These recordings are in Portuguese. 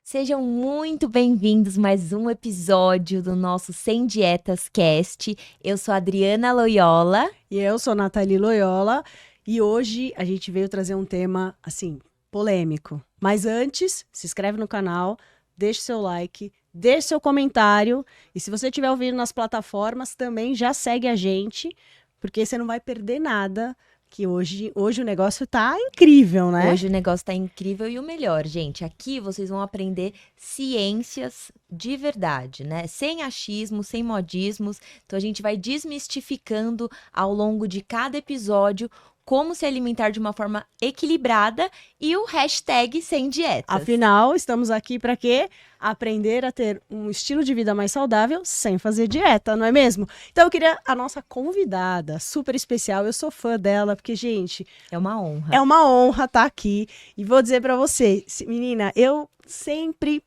Sejam muito bem-vindos a mais um episódio do nosso Sem Dietas Cast. Eu sou a Adriana Loyola. E eu sou a Nathalie Loyola. E hoje a gente veio trazer um tema, assim, polêmico. Mas antes, se inscreve no canal, deixe seu like, deixe seu comentário. E se você estiver ouvindo nas plataformas, também já segue a gente, porque você não vai perder nada. Que hoje o negócio tá incrível, né? Hoje o negócio tá incrível e o melhor, gente, aqui vocês vão aprender ciências de verdade, né? Sem achismo, sem modismos. Então a gente vai desmistificando ao longo de cada episódio como se alimentar de uma forma equilibrada e o hashtag sem dietas. Afinal, estamos aqui para quê? Aprender a ter um estilo de vida mais saudável sem fazer dieta, não é mesmo? Então eu queria a nossa convidada, super especial, eu sou fã dela, porque, gente... É uma honra. É uma honra estar aqui. E vou dizer para você, menina, eu sempre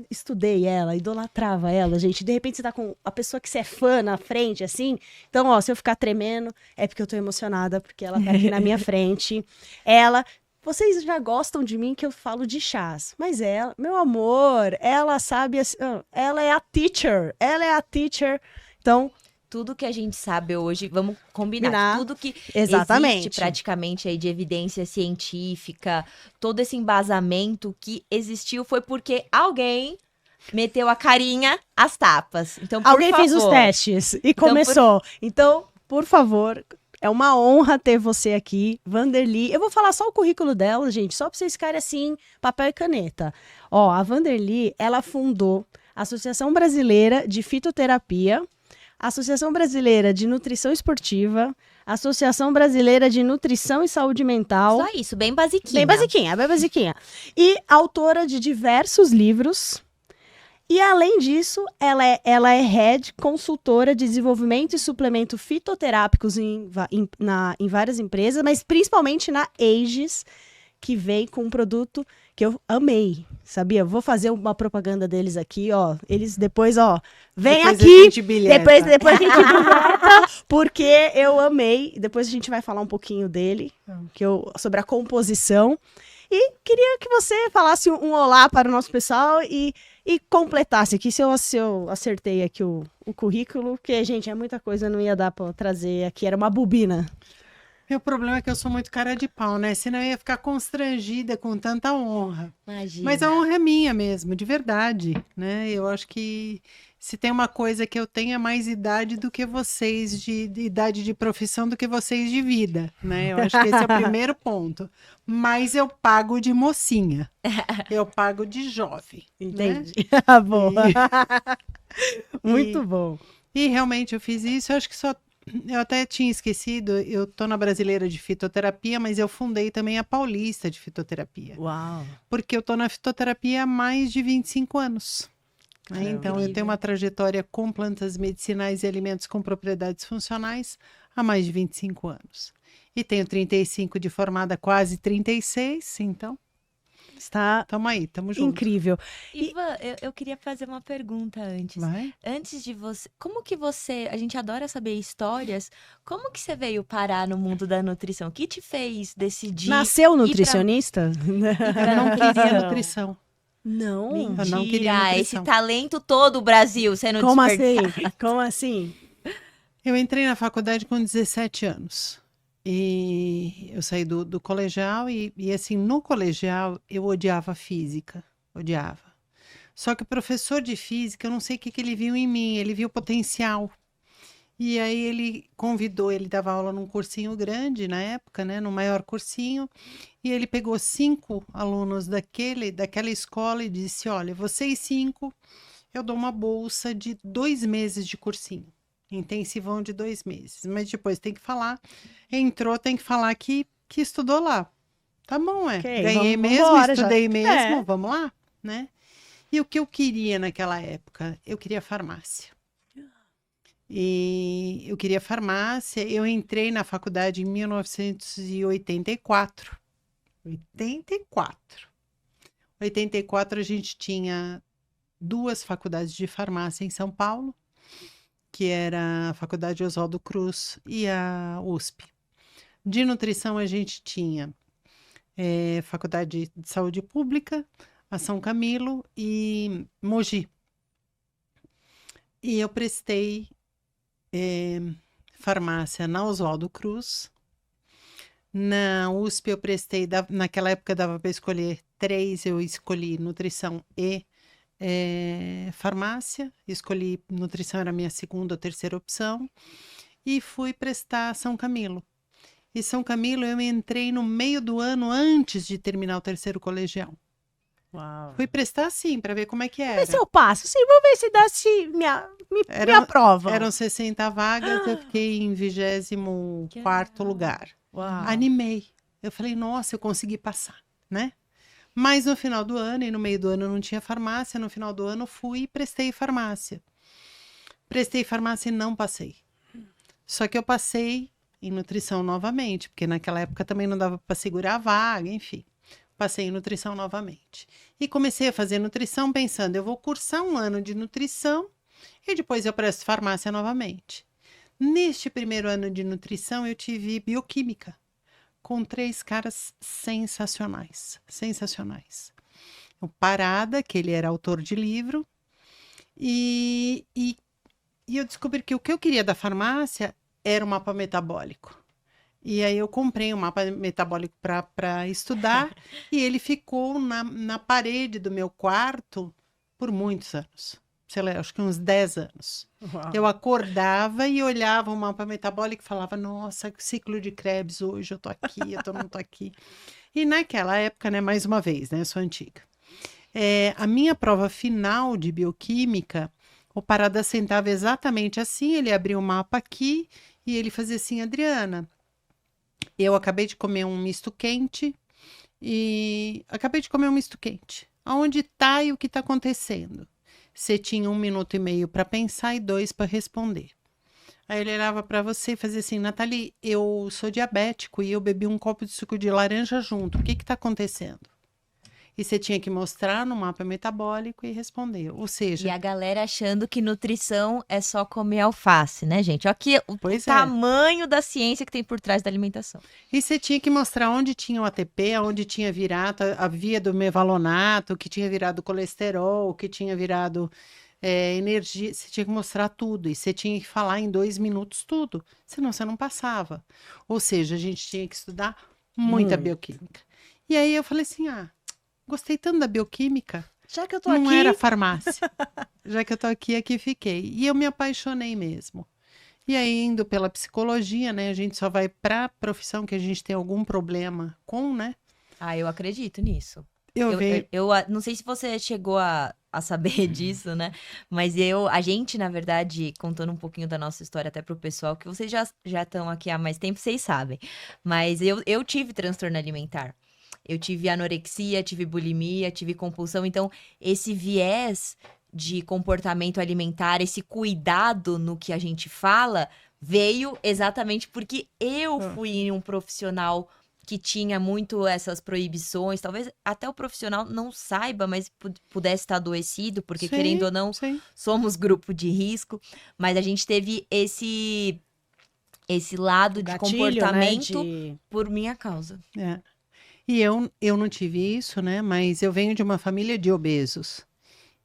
estudei ela, idolatrava ela, gente. De repente você tá com a pessoa que você é fã na frente, assim. Então, ó, se eu ficar tremendo, é porque eu tô emocionada, porque ela tá aqui na minha frente. Vocês já gostam de mim que eu falo de chás, mas ela, meu amor, ela sabe, ela é a teacher. Então, tudo que a gente sabe hoje, vamos combinar, tudo que exatamente. existe praticamente aí de evidência científica, todo esse embasamento que existiu foi porque alguém meteu a carinha às tapas. Então, por alguém favor, fez os testes e começou. Então, por favor, é uma honra ter você aqui, Vanderly. Eu vou falar só o currículo dela, gente, só para vocês ficarem assim, papel e caneta. Ó, a Vanderly, ela fundou a Associação Brasileira de Fitoterapia, Associação Brasileira de Nutrição Esportiva, Associação Brasileira de Nutrição e Saúde Mental. Só isso, bem basiquinha. Bem basiquinha. E autora de diversos livros. E, além disso, ela é head consultora de desenvolvimento e suplemento fitoterápicos em várias empresas, mas principalmente na Aegis, que vem com um produto que eu amei, sabia? Vou fazer uma propaganda deles aqui, ó. Eles depois, ó, vem depois aqui, a gente bilheta. depois a gente bilheta, porque eu amei. Depois a gente vai falar um pouquinho dele, sobre a composição. E queria que você falasse um olá para o nosso pessoal e completasse aqui, se eu acertei aqui o currículo, porque, gente, é muita coisa, não ia dar para trazer aqui, era uma bobina. Meu problema é que eu sou muito cara de pau, né? Senão eu ia ficar constrangida com tanta honra. Imagina. Mas a honra é minha mesmo, de verdade, né? Eu acho que se tem uma coisa que eu tenho é mais idade do que vocês, de idade de profissão do que vocês de vida, né? Eu acho que esse é o primeiro ponto. Mas eu pago de mocinha. Eu pago de jovem. Entendi. Né? Boa. Muito bom. E realmente eu fiz isso, eu acho que eu até tinha esquecido, eu tô na Brasileira de Fitoterapia, mas eu fundei também a Paulista de Fitoterapia. Uau! Porque eu tô na fitoterapia há mais de 25 anos. Né? Então, eu tenho uma trajetória com plantas medicinais e alimentos com propriedades funcionais há mais de 25 anos. E tenho 35 de formada, quase 36, então... Tamo aí, tamo junto. Incrível. Ivan, eu queria fazer uma pergunta antes. Vai? Antes de você, como que você, a gente adora saber histórias, como que você veio parar no mundo da nutrição? O que te fez decidir? Nasceu nutricionista? Eu não queria nutrição. Não. Mentira, Eu não queria nutrição. esse talento todo o Brasil sendo Como desperdiçado. assim? Como assim? Eu entrei na faculdade com 17 anos. E eu saí do colegial e assim, no colegial eu odiava física, odiava. Só que o professor de física, eu não sei o que ele viu em mim, ele viu potencial. E aí ele convidou, ele dava aula num cursinho grande na época, né, no maior cursinho, e ele pegou 5 alunos daquela escola e disse, olha, vocês 5, eu dou uma bolsa de 2 meses de cursinho. Intensivão de 2 meses, mas depois tem que falar, entrou, tem que falar que estudou lá. Tá bom, Okay, ganhei mesmo, embora, estudei mesmo, vamos lá, né? E o que eu queria naquela época? Eu queria farmácia. E eu queria farmácia, eu entrei na faculdade em 1984. 84 a gente tinha 2 faculdades de farmácia em São Paulo, que era a Faculdade Oswaldo Cruz e a USP. De nutrição a gente tinha Faculdade de Saúde Pública, a São Camilo e Mogi. E eu prestei farmácia na Oswaldo Cruz. Na USP eu prestei, naquela época dava para escolher 3, eu escolhi nutrição e farmácia. Escolhi nutrição, era a minha segunda ou terceira opção. E fui prestar São Camilo. E São Camilo eu entrei no meio do ano antes de terminar o terceiro colegial. Uau. Fui prestar sim, para ver como é que Vamos era. ver se eu passo. Sim, vou ver se dá se minha prova. Eram 60 vagas, eu fiquei em 24º lugar. Uau. Animei. Eu falei, nossa, eu consegui passar, né? Mas no final do ano, e no meio do ano eu não tinha farmácia, no final do ano fui e prestei farmácia. Prestei farmácia e não passei. Só que eu passei em nutrição novamente, porque naquela época também não dava para segurar a vaga, enfim. Passei em nutrição novamente. E comecei a fazer nutrição pensando, eu vou cursar um ano de nutrição e depois eu presto farmácia novamente. Neste primeiro ano de nutrição, eu tive bioquímica, com 3 caras sensacionais, sensacionais. O Parada, que ele era autor de livro, e eu descobri que o que eu queria da farmácia era o mapa metabólico. E aí eu comprei um mapa metabólico para estudar e ele ficou na parede do meu quarto por muitos anos. Sei lá, acho que uns 10 anos. Uau. Eu acordava e olhava o mapa metabólico e falava, nossa, que ciclo de Krebs hoje, eu tô aqui, eu não tô aqui. E naquela época, né, mais uma vez, né, eu sou antiga. A minha prova final de bioquímica, o Parada sentava exatamente assim, ele abria o mapa aqui e ele fazia assim, Adriana, eu acabei de comer um misto quente Aonde tá e o que tá acontecendo? Você tinha 1 minuto e meio para pensar e 2 para responder. Aí ele olhava para você e fazia assim, Nathalie, eu sou diabético e eu bebi um copo de suco de laranja junto. O que está acontecendo? E você tinha que mostrar no mapa metabólico e responder. Ou E seja, a galera achando que nutrição é só comer alface, né, gente? Olha aqui o Pois é. tamanho da ciência que tem por trás da alimentação. e você tinha que mostrar onde tinha o ATP, onde tinha virado a via do mevalonato, que tinha virado colesterol, que tinha virado energia. Você tinha que mostrar tudo. E você tinha que falar em 2 minutos tudo. Senão você não passava. Ou seja, a gente tinha que estudar muita Muito. bioquímica. E aí eu falei assim, gostei tanto da bioquímica, Já que eu tô não aqui, era farmácia. Já que eu tô aqui fiquei. E eu me apaixonei mesmo. E aí, indo pela psicologia, né? A gente só vai pra profissão que a gente tem algum problema com, né? Ah, eu acredito nisso. Eu venho. Eu não sei se você chegou a saber disso, né? Mas a gente, na verdade, contando um pouquinho da nossa história até pro pessoal, que vocês já estão aqui há mais tempo, vocês sabem. Mas eu tive transtorno alimentar. Eu tive anorexia, tive bulimia, tive compulsão. Então, esse viés de comportamento alimentar, esse cuidado no que a gente fala, veio exatamente porque eu fui em um profissional que tinha muito essas proibições. Talvez até o profissional não saiba, mas pudesse estar adoecido, porque Sim, querendo ou não, sim. somos grupo de risco. Mas a gente teve esse lado de gatilho, comportamento né, por minha causa. É. E eu não tive isso, né? Mas eu venho de uma família de obesos.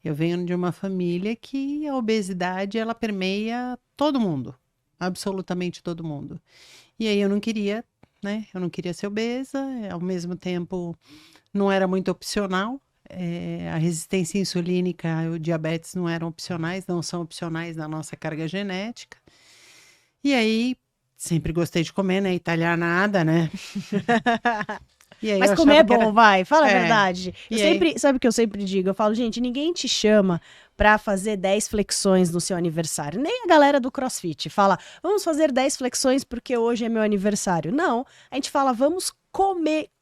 Eu venho de uma família que a obesidade, ela permeia todo mundo. Absolutamente todo mundo. E aí eu não queria, né? Eu não queria ser obesa. Ao mesmo tempo, não era muito opcional. A resistência insulínica e o diabetes não eram opcionais, não são opcionais na nossa carga genética. E aí, sempre gostei de comer, né? Italianada, né? E aí Mas eu comer é achava que bom, era- vai, fala a É. verdade. E aí? Sabe o que eu sempre digo? Eu falo, gente, ninguém te chama pra fazer 10 flexões no seu aniversário. Nem a galera do CrossFit fala, vamos fazer 10 flexões porque hoje é meu aniversário. Não, a gente fala, vamos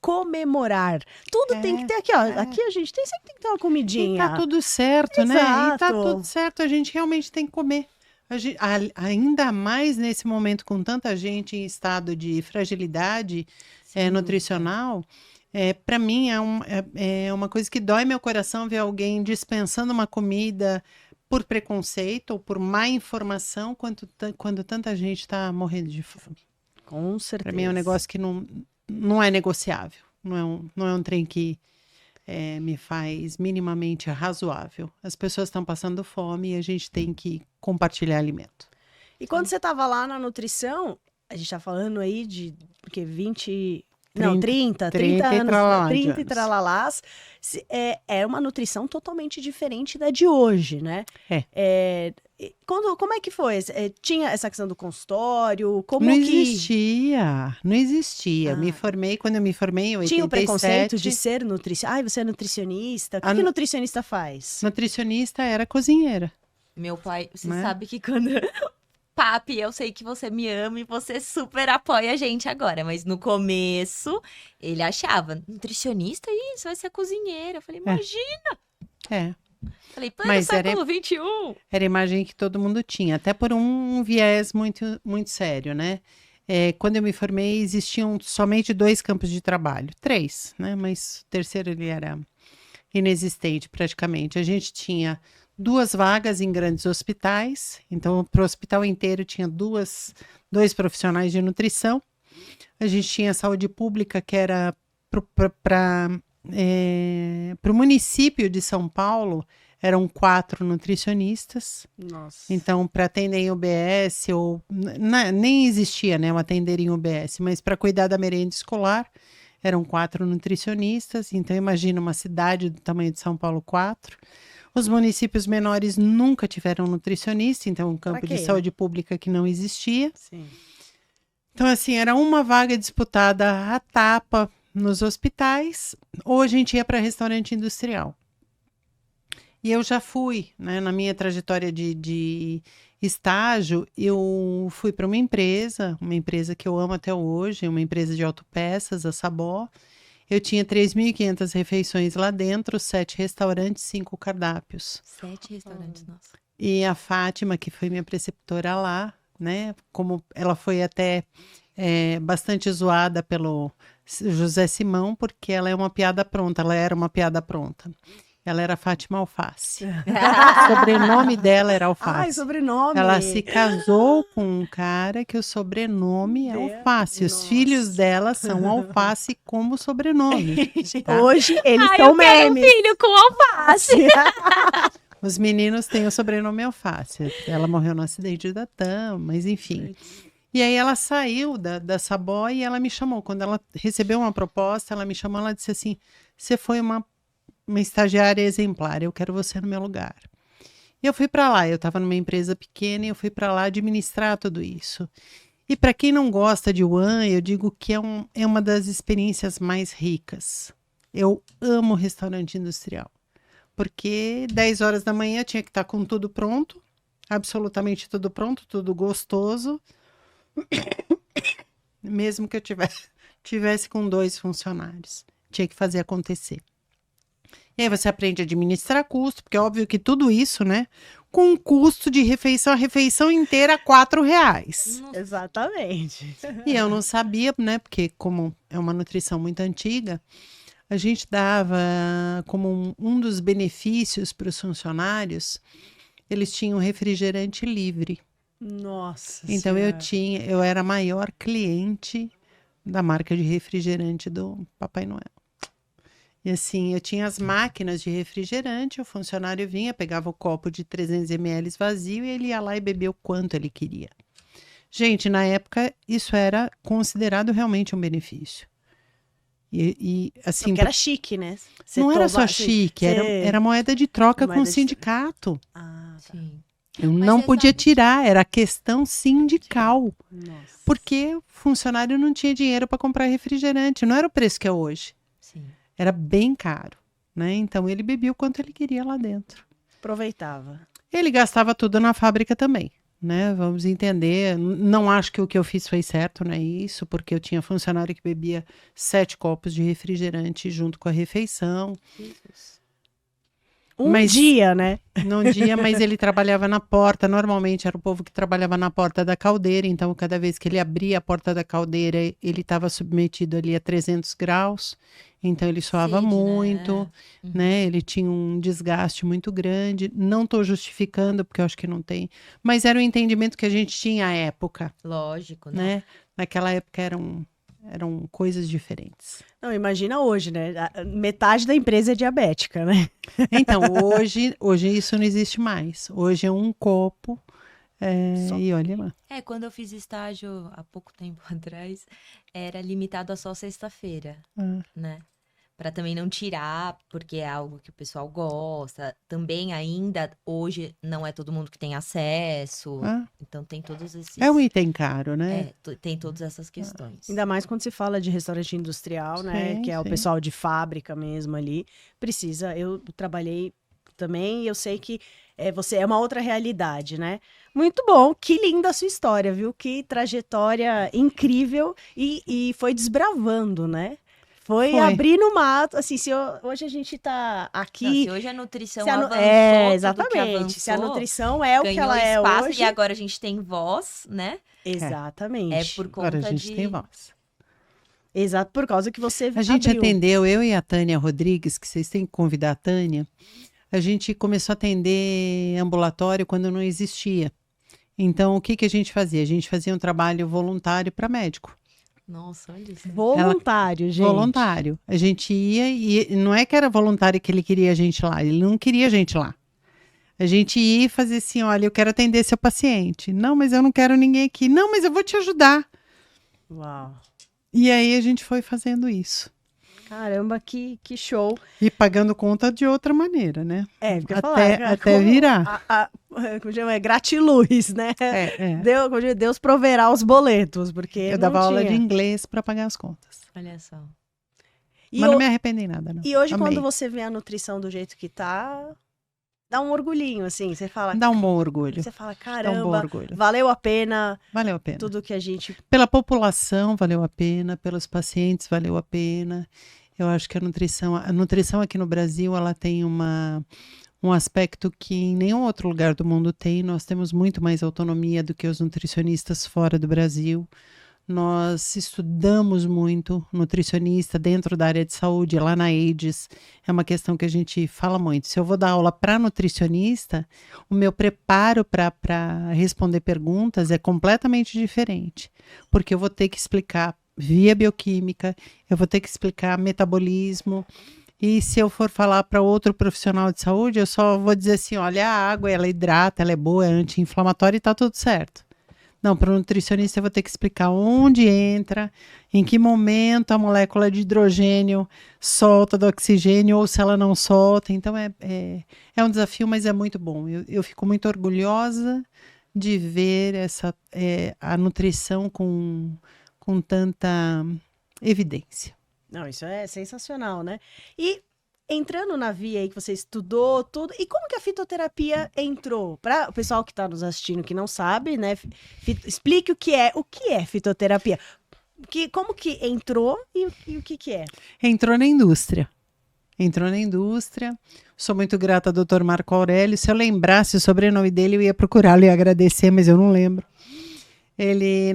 comemorar. Tudo tem que ter aqui, ó. Aqui a gente sempre tem que ter uma E comidinha. tá tudo certo, né? E tá Exato. tudo certo, a gente realmente tem que comer. Ainda mais nesse momento com tanta gente em estado de fragilidade nutricional, para mim é uma coisa que dói meu coração ver alguém dispensando uma comida por preconceito ou por má informação quando tanta gente está morrendo de fome. Com certeza. Para mim é um negócio que não é negociável, não é um trem que me faz minimamente razoável. As pessoas estão passando fome e a gente tem que compartilhar alimento. E quando você tava lá na nutrição, a gente tá falando aí de porque 20, não, 30 30 e anos, tralalá de 30 e anos. tralalás, é uma nutrição totalmente diferente da de hoje, né? Como é que foi? Tinha essa questão do consultório? Como Não que existia, não existia. Ah. Quando eu me formei em 87... tinha o preconceito de ser nutricionista? Ai, você é nutricionista? O que nutricionista faz? Nutricionista era cozinheira. Meu pai, você Né? sabe que quando. Papi, eu sei que você me ama e você super apoia a gente agora, mas no começo ele achava, nutricionista, isso, vai ser cozinheira. Eu falei, imagina. É, Falei, pleno Mas era- século XXI. era a imagem que todo mundo tinha, até por um viés muito, muito sério, né? Quando eu me formei, existiam somente 2 campos de trabalho. 3, né? Mas o terceiro ele era inexistente praticamente. A gente tinha 2 vagas em grandes hospitais, então para o hospital inteiro tinha 2 profissionais de nutrição. A gente tinha saúde pública, que era para o município de São Paulo, eram 4 nutricionistas. Nossa. Então, para atender em UBS, nem existia, né, o atender em UBS, mas para cuidar da merenda escolar, eram 4 nutricionistas. Então, imagina uma cidade do tamanho de São Paulo, 4. Os municípios menores nunca tiveram nutricionista, então um campo quê, de né? saúde pública que não existia. Sim. Então, assim, era uma vaga disputada à tapa nos hospitais, ou a gente ia para restaurante industrial. E eu já fui, né, na minha trajetória de estágio, eu fui para uma empresa que eu amo até hoje, uma empresa de autopeças, a Sabó. Eu tinha 3.500 refeições lá dentro, 7 restaurantes, 5 cardápios. 7 restaurantes, nossa. E a Fátima, que foi minha preceptora lá, né? Como ela foi até bastante zoada pelo José Simão, porque ela é uma piada pronta, ela era uma piada pronta. Ela era Fátima Alface. O sobrenome dela era Alface. Ai, sobrenome. Ela se casou com um cara que o sobrenome é Alface. Os Nossa. filhos dela são Alface como sobrenome. Tá? Hoje eles Ai, são eu quero um memes. filho com alface. Os meninos têm o sobrenome Alface. Ela morreu no acidente da TAM, mas enfim. E aí ela saiu da Sabó e ela me chamou. Quando ela recebeu uma proposta, ela me chamou, ela disse assim, você foi uma estagiária exemplar, eu quero você no meu lugar. E eu fui para lá, eu estava numa empresa pequena e eu fui para lá administrar tudo isso. E para quem não gosta de One, eu digo que é uma das experiências mais ricas. Eu amo restaurante industrial, porque 10 horas da manhã tinha que estar com tudo pronto, absolutamente tudo pronto, tudo gostoso, mesmo que eu tivesse com 2 funcionários. Tinha que fazer acontecer. E aí você aprende a administrar custo, porque é óbvio que tudo isso, né? Com um custo de refeição, a refeição inteira R$4. Exatamente. E eu não sabia, né? Porque como é uma nutrição muito antiga, a gente dava como um dos benefícios para os funcionários, eles tinham refrigerante livre. Nossa Então Senhora. eu era a maior cliente da marca de refrigerante do Papai Noel. E assim, eu tinha as máquinas de refrigerante, o funcionário vinha, pegava o copo de 300 ml vazio e ele ia lá e bebia o quanto ele queria. Gente, na época, isso era considerado realmente um benefício. E assim, Porque era chique, né? Você não era só toma- chique, você- era moeda de troca com o Moeda de- sindicato. Ah, tá. Sim. Eu Mas não você podia sabe- tirar, era questão sindical. Nossa. Porque o funcionário não tinha dinheiro para comprar refrigerante, não era o preço que é hoje. Sim. Era bem caro, né? Então ele bebia o quanto ele queria lá dentro. Aproveitava. Ele gastava tudo na fábrica também, né? Vamos entender. Não acho que o que eu fiz foi certo, não é isso, porque eu tinha funcionário que bebia 7 copos de refrigerante junto com a refeição. Mas- Dia, né? Num dia, mas ele trabalhava na porta. Normalmente era o povo que trabalhava na porta da caldeira. Então, cada vez que ele abria a porta da caldeira, ele estava submetido ali a 300 graus. Então, ele suava Sede, né? muito, Uhum. né? Ele tinha um desgaste muito grande. Não estou justificando, porque eu acho que não tem. Mas era o entendimento que a gente tinha à época, Lógico, né? né? Naquela época era Eram coisas diferentes. Não, imagina hoje, né? Metade da empresa é diabética, né? Então, hoje isso não existe mais. Hoje é um copo, Só. e olha lá. Quando eu fiz estágio há pouco tempo atrás, era limitado a só sexta-feira, Ah, né? Para também não tirar, porque é algo que o pessoal gosta. Também ainda hoje não é todo mundo que tem acesso. ah. Então tem todos esses. É um item caro, né? Tem todas essas questões. Ainda mais quando se fala de restaurante industrial, né? Sim, Que é o sim. pessoal de fábrica mesmo ali. Precisa. Eu trabalhei também e eu sei que você é uma outra realidade, né? Muito bom. Que linda a sua história, viu? Que trajetória incrível e foi desbravando, né? Foi Foi. abrindo mato. Assim, hoje a gente tá Não, aqui. se hoje a nutrição Se a nu- avançou, exatamente. tudo que Se a avançou, nutrição é o que ganhou ela é espaço hoje. e agora a gente tem voz, né? Exatamente. É por Agora a conta gente de... tem voz. Exato, por causa que você A gente abriu. atendeu, eu e a Tânia Rodrigues, que vocês têm que convidar a Tânia, a gente começou a atender ambulatório quando não existia. Então, o que que a gente fazia? A gente fazia um trabalho voluntário para médico. Nossa, olha isso. Voluntário, gente. Voluntário. A gente ia e não é que era voluntário que ele queria a gente lá, ele não queria a gente lá. A gente ia e fazia assim, olha, eu quero atender seu paciente. Não, mas eu não quero ninguém aqui. Não, mas eu vou te ajudar. Uau. E aí a gente foi fazendo isso. Caramba, que show. E pagando conta de outra maneira, né? Porque eu ia Até- falar, até como virar. Como chama? Gratiluz, né? É. Deus proverá os boletos, porque Eu não dava aula de tinha. inglês para pagar as contas. Olha só. E, Mas o- não me arrependi nada, não. e hoje, Amei. quando você vê a nutrição do jeito que tá, dá um orgulhinho, assim. Você fala, Dá um bom orgulho. você fala, Dá um bom caramba, orgulho. valeu a pena Valeu a pena. tudo que a gente... Pela população valeu a pena, pelos pacientes valeu a pena. Eu acho que a nutrição aqui no Brasil, ela tem um aspecto que em nenhum outro lugar do mundo tem. Nós temos muito mais autonomia do que os nutricionistas fora do Brasil. Nós estudamos muito nutricionista dentro da área de saúde, lá na AIDS. É uma questão que a gente fala muito. Se eu vou dar aula para nutricionista, o meu preparo para responder perguntas é completamente diferente. Porque eu vou ter que explicar via bioquímica, eu vou ter que explicar metabolismo. E se eu for falar para outro profissional de saúde, eu só vou dizer assim, olha, a água, ela hidrata, ela é boa, é anti-inflamatória e tá tudo certo. Não, para o nutricionista eu vou ter que explicar onde entra, em que momento a molécula de hidrogênio solta do oxigênio ou se ela não solta. Então é um desafio, mas é muito bom. Eu fico muito orgulhosa de ver a nutrição com tanta evidência. Não, isso é sensacional, né? E entrando na via aí que você estudou tudo, e como que a fitoterapia entrou? Para o pessoal que está nos assistindo que não sabe, né? Explique o que é fitoterapia. Como que entrou e o que é? Entrou na indústria. Sou muito grata ao Dr. Marco Aurélio. Se eu lembrasse o sobrenome dele, eu ia procurá-lo e agradecer, mas eu não lembro.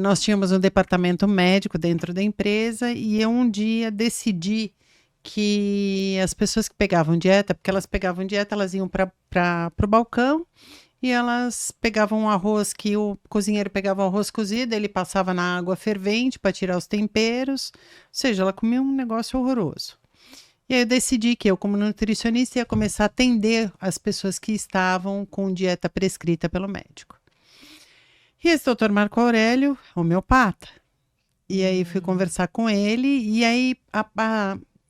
Nós tínhamos um departamento médico dentro da empresa e eu um dia decidi que as pessoas que pegavam dieta, porque elas pegavam dieta, elas iam para o balcão e elas pegavam um arroz que o cozinheiro pegava o arroz cozido, ele passava na água fervente para tirar os temperos, ou seja, ela comia um negócio horroroso. E aí eu decidi que eu, como nutricionista, ia começar a atender as pessoas que estavam com dieta prescrita pelo médico. E esse doutor Marco Aurélio, homeopata. E aí fui conversar com ele, e aí,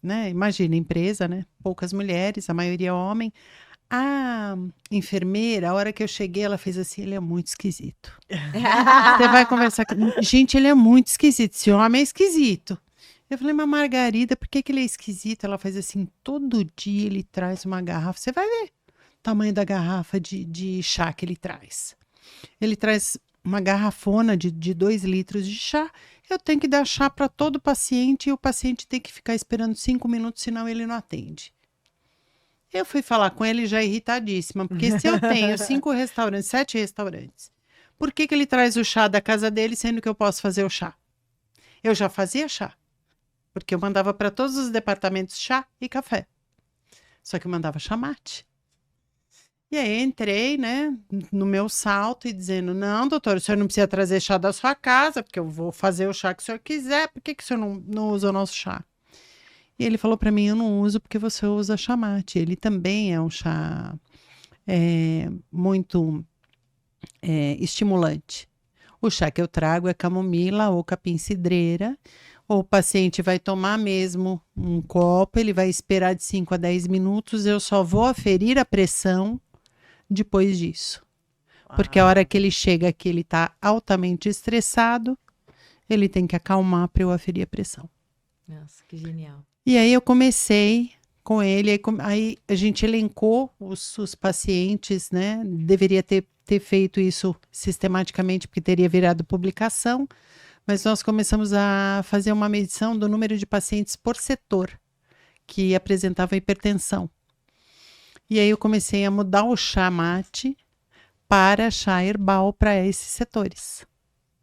né, imagina, empresa, né? Poucas mulheres, a maioria homem. A enfermeira, a hora que eu cheguei, ela fez assim, ele é muito esquisito. Você vai conversar com... Gente, ele é muito esquisito, esse homem é esquisito. Eu falei, mas Margarida, por que ele é esquisito? Ela faz assim, todo dia ele traz uma garrafa, você vai ver o tamanho da garrafa de chá que ele traz. Ele traz uma garrafona de 2 litros de chá, eu tenho que dar chá para todo paciente e o paciente tem que ficar esperando 5 minutos, senão ele não atende. Eu fui falar com ele já irritadíssima, porque se eu tenho 5 restaurantes, 7 restaurantes, por que ele traz o chá da casa dele, sendo que eu posso fazer o chá? Eu já fazia chá, porque eu mandava para todos os departamentos chá e café. Só que eu mandava chá mate. E aí entrei, né, no meu salto e dizendo, não, doutor, o senhor não precisa trazer chá da sua casa, porque eu vou fazer o chá que o senhor quiser, por que o senhor não usa o nosso chá? E ele falou para mim, eu não uso porque você usa chá mate. Ele também é um chá muito estimulante. O chá que eu trago é camomila ou capim-cidreira. O paciente vai tomar mesmo um copo, ele vai esperar de 5 a 10 minutos, eu só vou aferir a pressão depois disso. Porque a hora que ele chega aqui, ele está altamente estressado, ele tem que acalmar para eu aferir a pressão. Nossa, que genial. E aí eu comecei com ele, aí a gente elencou os pacientes, né? Deveria ter feito isso sistematicamente, porque teria virado publicação, mas nós começamos a fazer uma medição do número de pacientes por setor que apresentavam hipertensão. E aí eu comecei a mudar o chá mate para chá herbal para esses setores.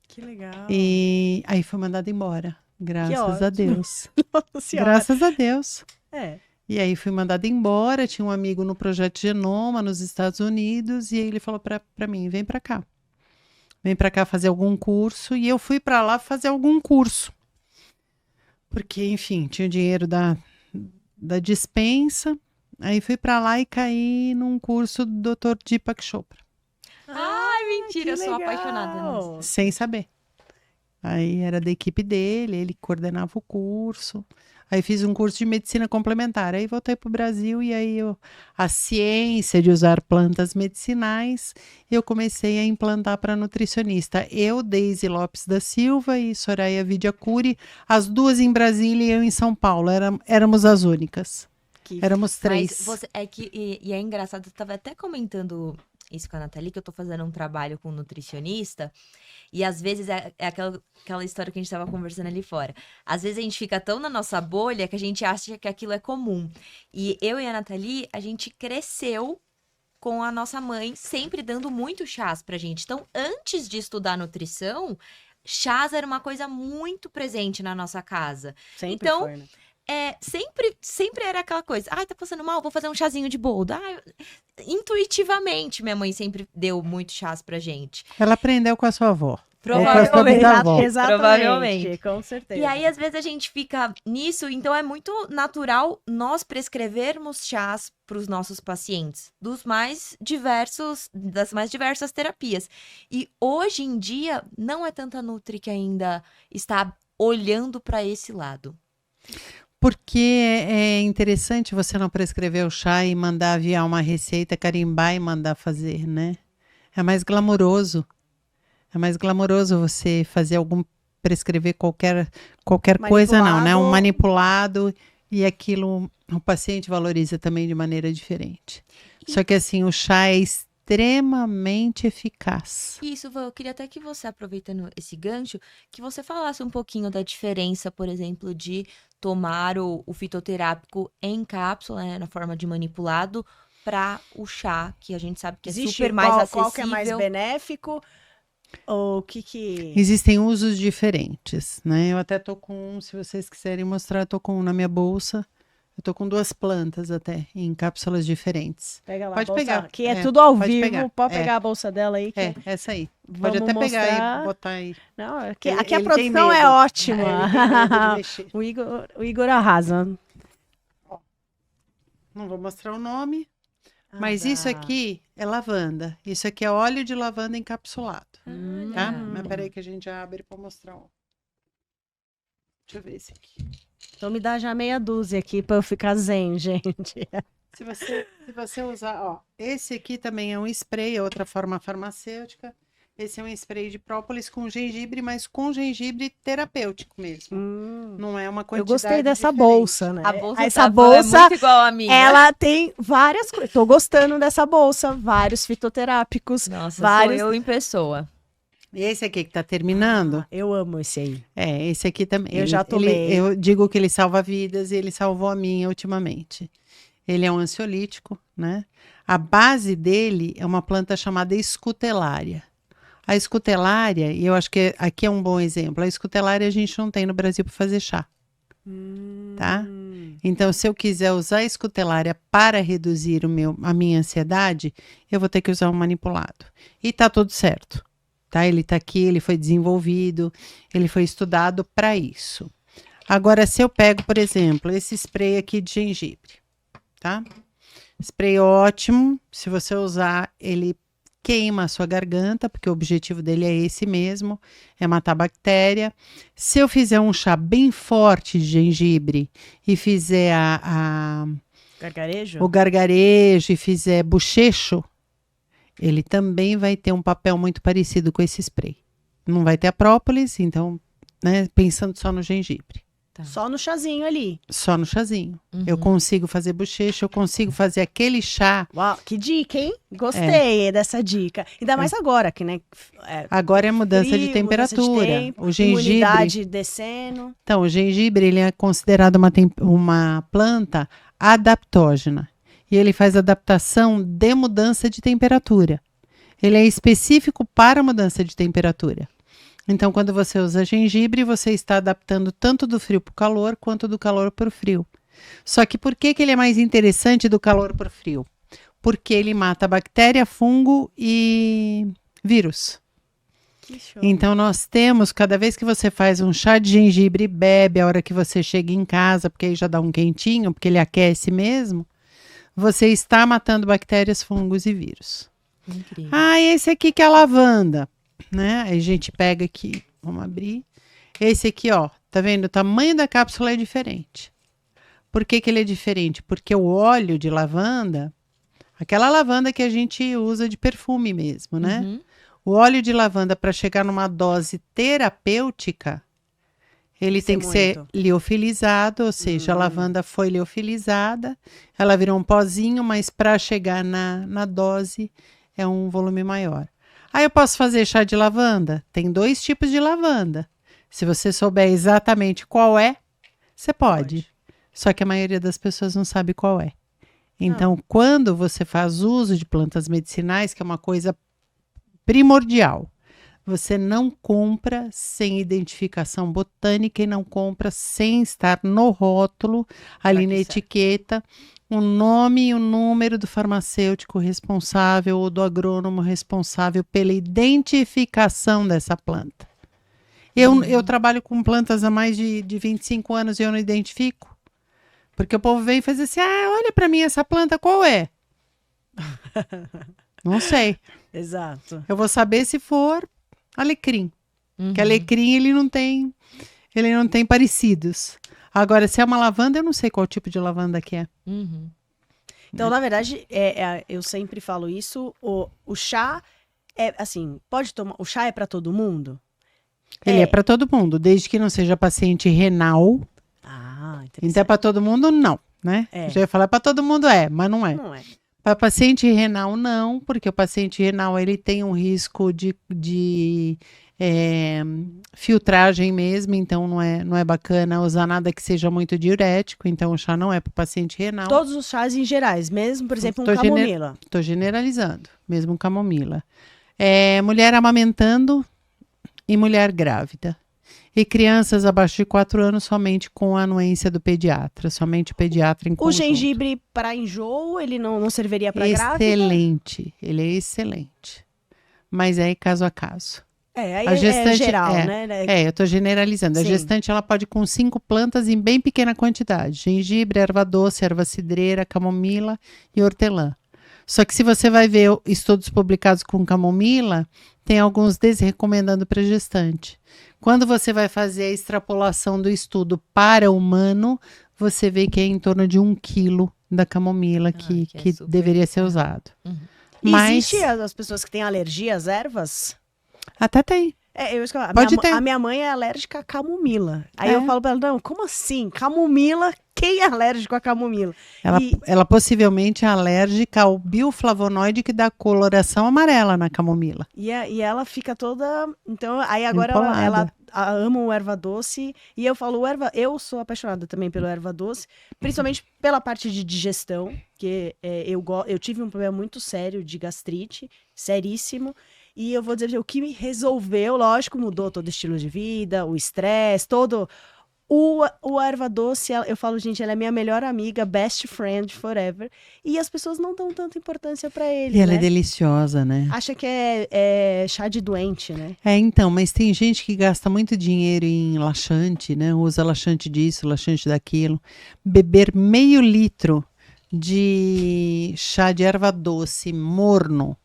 Que legal. E aí foi mandado embora, graças a ótimo. Deus. Nossa Senhora. Graças a Deus. É. E aí fui mandada embora, tinha um amigo no Projeto Genoma nos Estados Unidos e aí ele falou para mim, vem para cá. Vem para cá fazer algum curso e eu fui para lá fazer algum curso. Porque, enfim, tinha o dinheiro da dispensa. Aí fui para lá e caí num curso do Dr. Deepak Chopra, Ai, mentira, que eu sou legal. apaixonada nisso. sem saber. Aí era da equipe dele, ele coordenava o curso. Aí fiz um curso de medicina complementar. Aí voltei para o Brasil e aí a ciência de usar plantas medicinais, eu comecei a implantar para nutricionista. Eu, Deise Lopes da Silva e Soraya Vidiacuri, as duas em Brasília e eu em São Paulo. Éramos as únicas. Éramos 3. Mas você, e é engraçado, eu tava até comentando isso com a Nathalie, que eu tô fazendo um trabalho com um nutricionista, e às vezes é aquela história que a gente tava conversando ali fora. Às vezes a gente fica tão na nossa bolha que a gente acha que aquilo é comum. E eu e a Nathalie, a gente cresceu com a nossa mãe sempre dando muito chás pra gente. Então, antes de estudar nutrição, chás era uma coisa muito presente na nossa casa. Sempre Então, foi, né? sempre era aquela coisa. Ai, tá passando mal, vou fazer um chazinho de boldo. Ai, intuitivamente, minha mãe sempre deu muito chás pra gente. Ela aprendeu com a sua avó. Provavelmente. Exatamente, Provavelmente. com certeza. E aí, às vezes, a gente fica nisso, então é muito natural nós prescrevermos chás para os nossos pacientes, das mais diversas terapias. E hoje em dia, não é tanta Nutri que ainda está olhando para esse lado. Porque é interessante você não prescrever o chá e mandar aviar uma receita, carimbar e mandar fazer, né? É mais glamouroso. É mais glamouroso você fazer prescrever qualquer coisa, não, né? Um manipulado e aquilo o paciente valoriza também de maneira diferente. Só que assim, o chá é extremamente eficaz. Isso, eu queria até que você, aproveitando esse gancho, que você falasse um pouquinho da diferença, por exemplo, de tomar o fitoterápico em cápsula, né, na forma de manipulado, para o chá, que a gente sabe que é super mais acessível. Qual que é mais benéfico? Ou o que... Existem usos diferentes, né? Eu até tô com, se vocês quiserem mostrar, eu tô com na minha bolsa. Eu tô com 2 plantas até, em cápsulas diferentes. Pega lá, Pode a bolsa, pegar. que é tudo ao pode vivo. pegar. Pode pegar a bolsa dela aí. Que Essa aí. vamos Pode até pegar mostrar. e botar aí. Não, aqui Ele a tem produção medo. é ótima. Ele tem medo de mexer. O Igor arrasa. Não vou mostrar o nome, mas Ah, isso tá. aqui é lavanda. Isso aqui é óleo de lavanda encapsulado, tá? Olha. Mas peraí que a gente abre para mostrar. Deixa eu ver esse aqui. Então me dá já meia dúzia aqui pra eu ficar zen, gente. Se você usar, ó, esse aqui também é um spray, é outra forma farmacêutica. Esse é um spray de própolis com gengibre, mas com gengibre terapêutico mesmo. Não é uma Eu quantidade gostei dessa diferente. bolsa, né? A bolsa Essa é bolsa, muito igual a minha. ela tem várias coisas. Tô gostando dessa bolsa, vários fitoterápicos. Nossa, vários... sou eu em pessoa. Esse aqui que tá terminando, Eu amo esse aí. esse aqui também. Eu já tomei. Eu digo que ele salva vidas e ele salvou a minha ultimamente. Ele é um ansiolítico, né? A base dele é uma planta chamada escutelária. A escutelária, e eu acho que aqui é um bom exemplo, a escutelária a gente não tem no Brasil para fazer chá, tá? Então, se eu quiser usar a escutelária para reduzir a minha ansiedade, eu vou ter que usar um manipulado. E tá tudo certo, tá? Ele tá aqui, ele foi desenvolvido, ele foi estudado para isso. Agora, se eu pego, por exemplo, esse spray aqui de gengibre, tá? Spray ótimo, se você usar, ele queima a sua garganta, porque o objetivo dele é esse mesmo, é matar bactéria. Se eu fizer um chá bem forte de gengibre e fizer Gargarejo? o gargarejo e fizer bochecho, ele também vai ter um papel muito parecido com esse spray. Não vai ter a própolis, então, né, pensando só no gengibre. Tá. Só no chazinho ali. Só no chazinho. Uhum. Eu consigo fazer bochecho, eu consigo fazer aquele chá. Uau, que dica, hein? Gostei dessa dica. Ainda mais agora, que, né? Agora é mudança de Frio, temperatura. mudança de tempo, O gengibre. imunidade descendo. Então, o gengibre ele é considerado uma planta adaptógena. E ele faz adaptação de mudança de temperatura. Ele é específico para mudança de temperatura. Então, quando você usa gengibre, você está adaptando tanto do frio para o calor, quanto do calor para o frio. Só que por que ele é mais interessante do calor para o frio? Porque ele mata bactéria, fungo e vírus. Que show. Então, nós temos, cada vez que você faz um chá de gengibre e bebe, a hora que você chega em casa, porque aí já dá um quentinho, porque ele aquece mesmo, você está matando bactérias, fungos e vírus. Incrível. Ah, esse aqui que é a lavanda, né? Aí a gente pega aqui, vamos abrir. Esse aqui, ó, tá vendo? O tamanho da cápsula é diferente. Por que ele é diferente? Porque o óleo de lavanda, aquela lavanda que a gente usa de perfume mesmo, né? Uhum. O óleo de lavanda, para chegar numa dose terapêutica, ele tem que ser muito. liofilizado, ou seja, a lavanda foi liofilizada, ela virou um pozinho, mas para chegar na dose é um volume maior. Aí eu posso fazer chá de lavanda? Tem 2 tipos de lavanda. Se você souber exatamente qual é, você pode. Só que a maioria das pessoas não sabe qual é. Então, quando você faz uso de plantas medicinais, que é uma coisa primordial, você não compra sem identificação botânica e não compra sem estar no rótulo, ali na etiqueta, o nome e o número do farmacêutico responsável ou do agrônomo responsável pela identificação dessa planta. Eu trabalho com plantas há mais de 25 anos e eu não identifico. Porque o povo vem e faz assim, olha para mim essa planta, qual é? Não sei. Exato. Eu vou saber se for alecrim. Uhum. Que alecrim ele não tem parecidos. Agora, se é uma lavanda, eu não sei qual tipo de lavanda que é. Uhum. Então, na verdade, eu sempre falo isso, o chá é, assim, pode tomar, o chá é para todo mundo? Ele é para todo mundo, desde que não seja paciente renal. Ah, Então, é interessante. para todo mundo, não, né? É. Eu já ia falar para todo mundo, mas não é. Não é. Para paciente renal, não, porque o paciente renal ele tem um risco de filtragem mesmo, então não é bacana usar nada que seja muito diurético, então o chá não é para paciente renal. Todos os chás em gerais, mesmo, por exemplo, um Tô camomila. Estou generalizando, mesmo camomila. Mulher amamentando e mulher grávida. E crianças abaixo de 4 anos somente com a anuência do pediatra, somente o pediatra em O conjunto. gengibre para enjoo, ele não serviria para grávida? Excelente, ele é excelente. Mas é caso a caso. Aí A gestante, geral, né? eu estou generalizando. A Sim. gestante ela pode ir com 5 plantas em bem pequena quantidade. Gengibre, erva doce, erva cidreira, camomila e hortelã. Só que se você vai ver estudos publicados com camomila, tem alguns desrecomendando para gestante. Quando você vai fazer a extrapolação do estudo para humano, você vê que é em torno de 1 quilo da camomila que que é super- deveria ser usado. Uhum. Mas Existe as pessoas que têm alergia às ervas? até tem. Pode ter. A minha mãe é alérgica à camomila. Aí É. eu falo pra ela, não, como assim? Camomila? Quem é alérgico à camomila? Ela possivelmente é alérgica ao bioflavonoide que dá coloração amarela na camomila. E ela fica toda... Então, aí agora Empolada. ela ama o erva doce. E eu falo, eu sou apaixonada também pelo erva doce. Principalmente pela parte de digestão. Que eu tive um problema muito sério de gastrite. Seríssimo. E eu vou dizer, o que me resolveu, lógico, mudou todo o estilo de vida, o estresse, todo O erva doce, eu falo, gente, ela é minha melhor amiga, best friend forever. E as pessoas não dão tanta importância pra ele, E ela né? é deliciosa, né? Acha que é chá de doente, né? Então, mas tem gente que gasta muito dinheiro em laxante, né? Usa laxante disso, laxante daquilo. Beber meio litro de chá de erva doce morno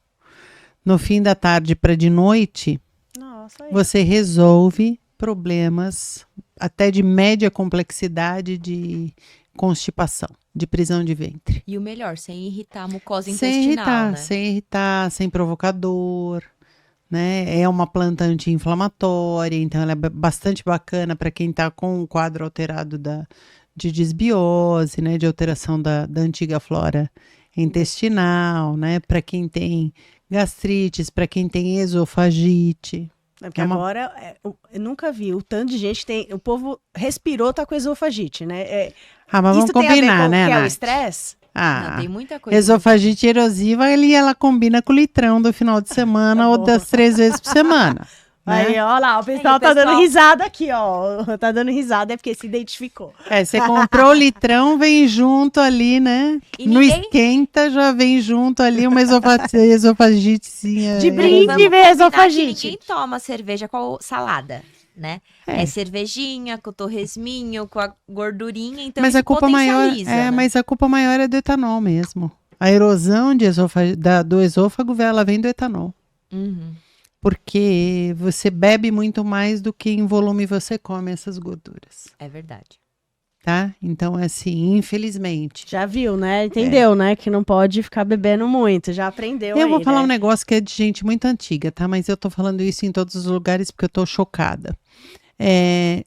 no fim da tarde para de noite, Nossa, aí. você resolve problemas até de média complexidade de constipação, de prisão de ventre. E o melhor, sem irritar a mucosa Sem intestinal, irritar, né? sem irritar, sem provocador, né? É uma planta anti-inflamatória, então ela é bastante bacana para quem está com um quadro alterado de desbiose, né? De alteração da antiga flora intestinal, né? Para quem tem gastrites, para quem tem esofagite. Porque É uma- agora, eu nunca vi o tanto de gente tem. O povo respirou, tá com esofagite, né? Ah, mas vamos Isso tem a ver combinar, com né, que é o Nath? estresse? Não, Ah, tem muita coisa. esofagite erosiva, ela combina com o litrão do final de semana Tá ou bom. das 3 vezes por semana. Aí, Né? ó lá, o pessoal Aí, tá dando pessoal. risada aqui, ó. Tá dando risada, é porque se identificou. Você comprou o litrão, vem junto ali, né? E No ninguém- esquenta já vem junto ali uma esofagitezinha. De Aí brinde, vamos vê combinar esofagite. que ninguém toma cerveja com salada, né? É. É cervejinha, com torresminho, com a gordurinha, então Mas isso a culpa maior potencializa, né? mas a culpa maior é do etanol mesmo. A erosão do esôfago, ela vem do etanol. Uhum. Porque você bebe muito mais do que em volume você come essas gorduras, É verdade. tá? Então, assim, infelizmente. Já viu, né? Entendeu, né? Que não pode ficar bebendo muito. Já aprendeu Eu aí, vou falar né? um negócio que é de gente muito antiga, tá? Mas eu tô falando isso em todos os lugares porque eu tô chocada.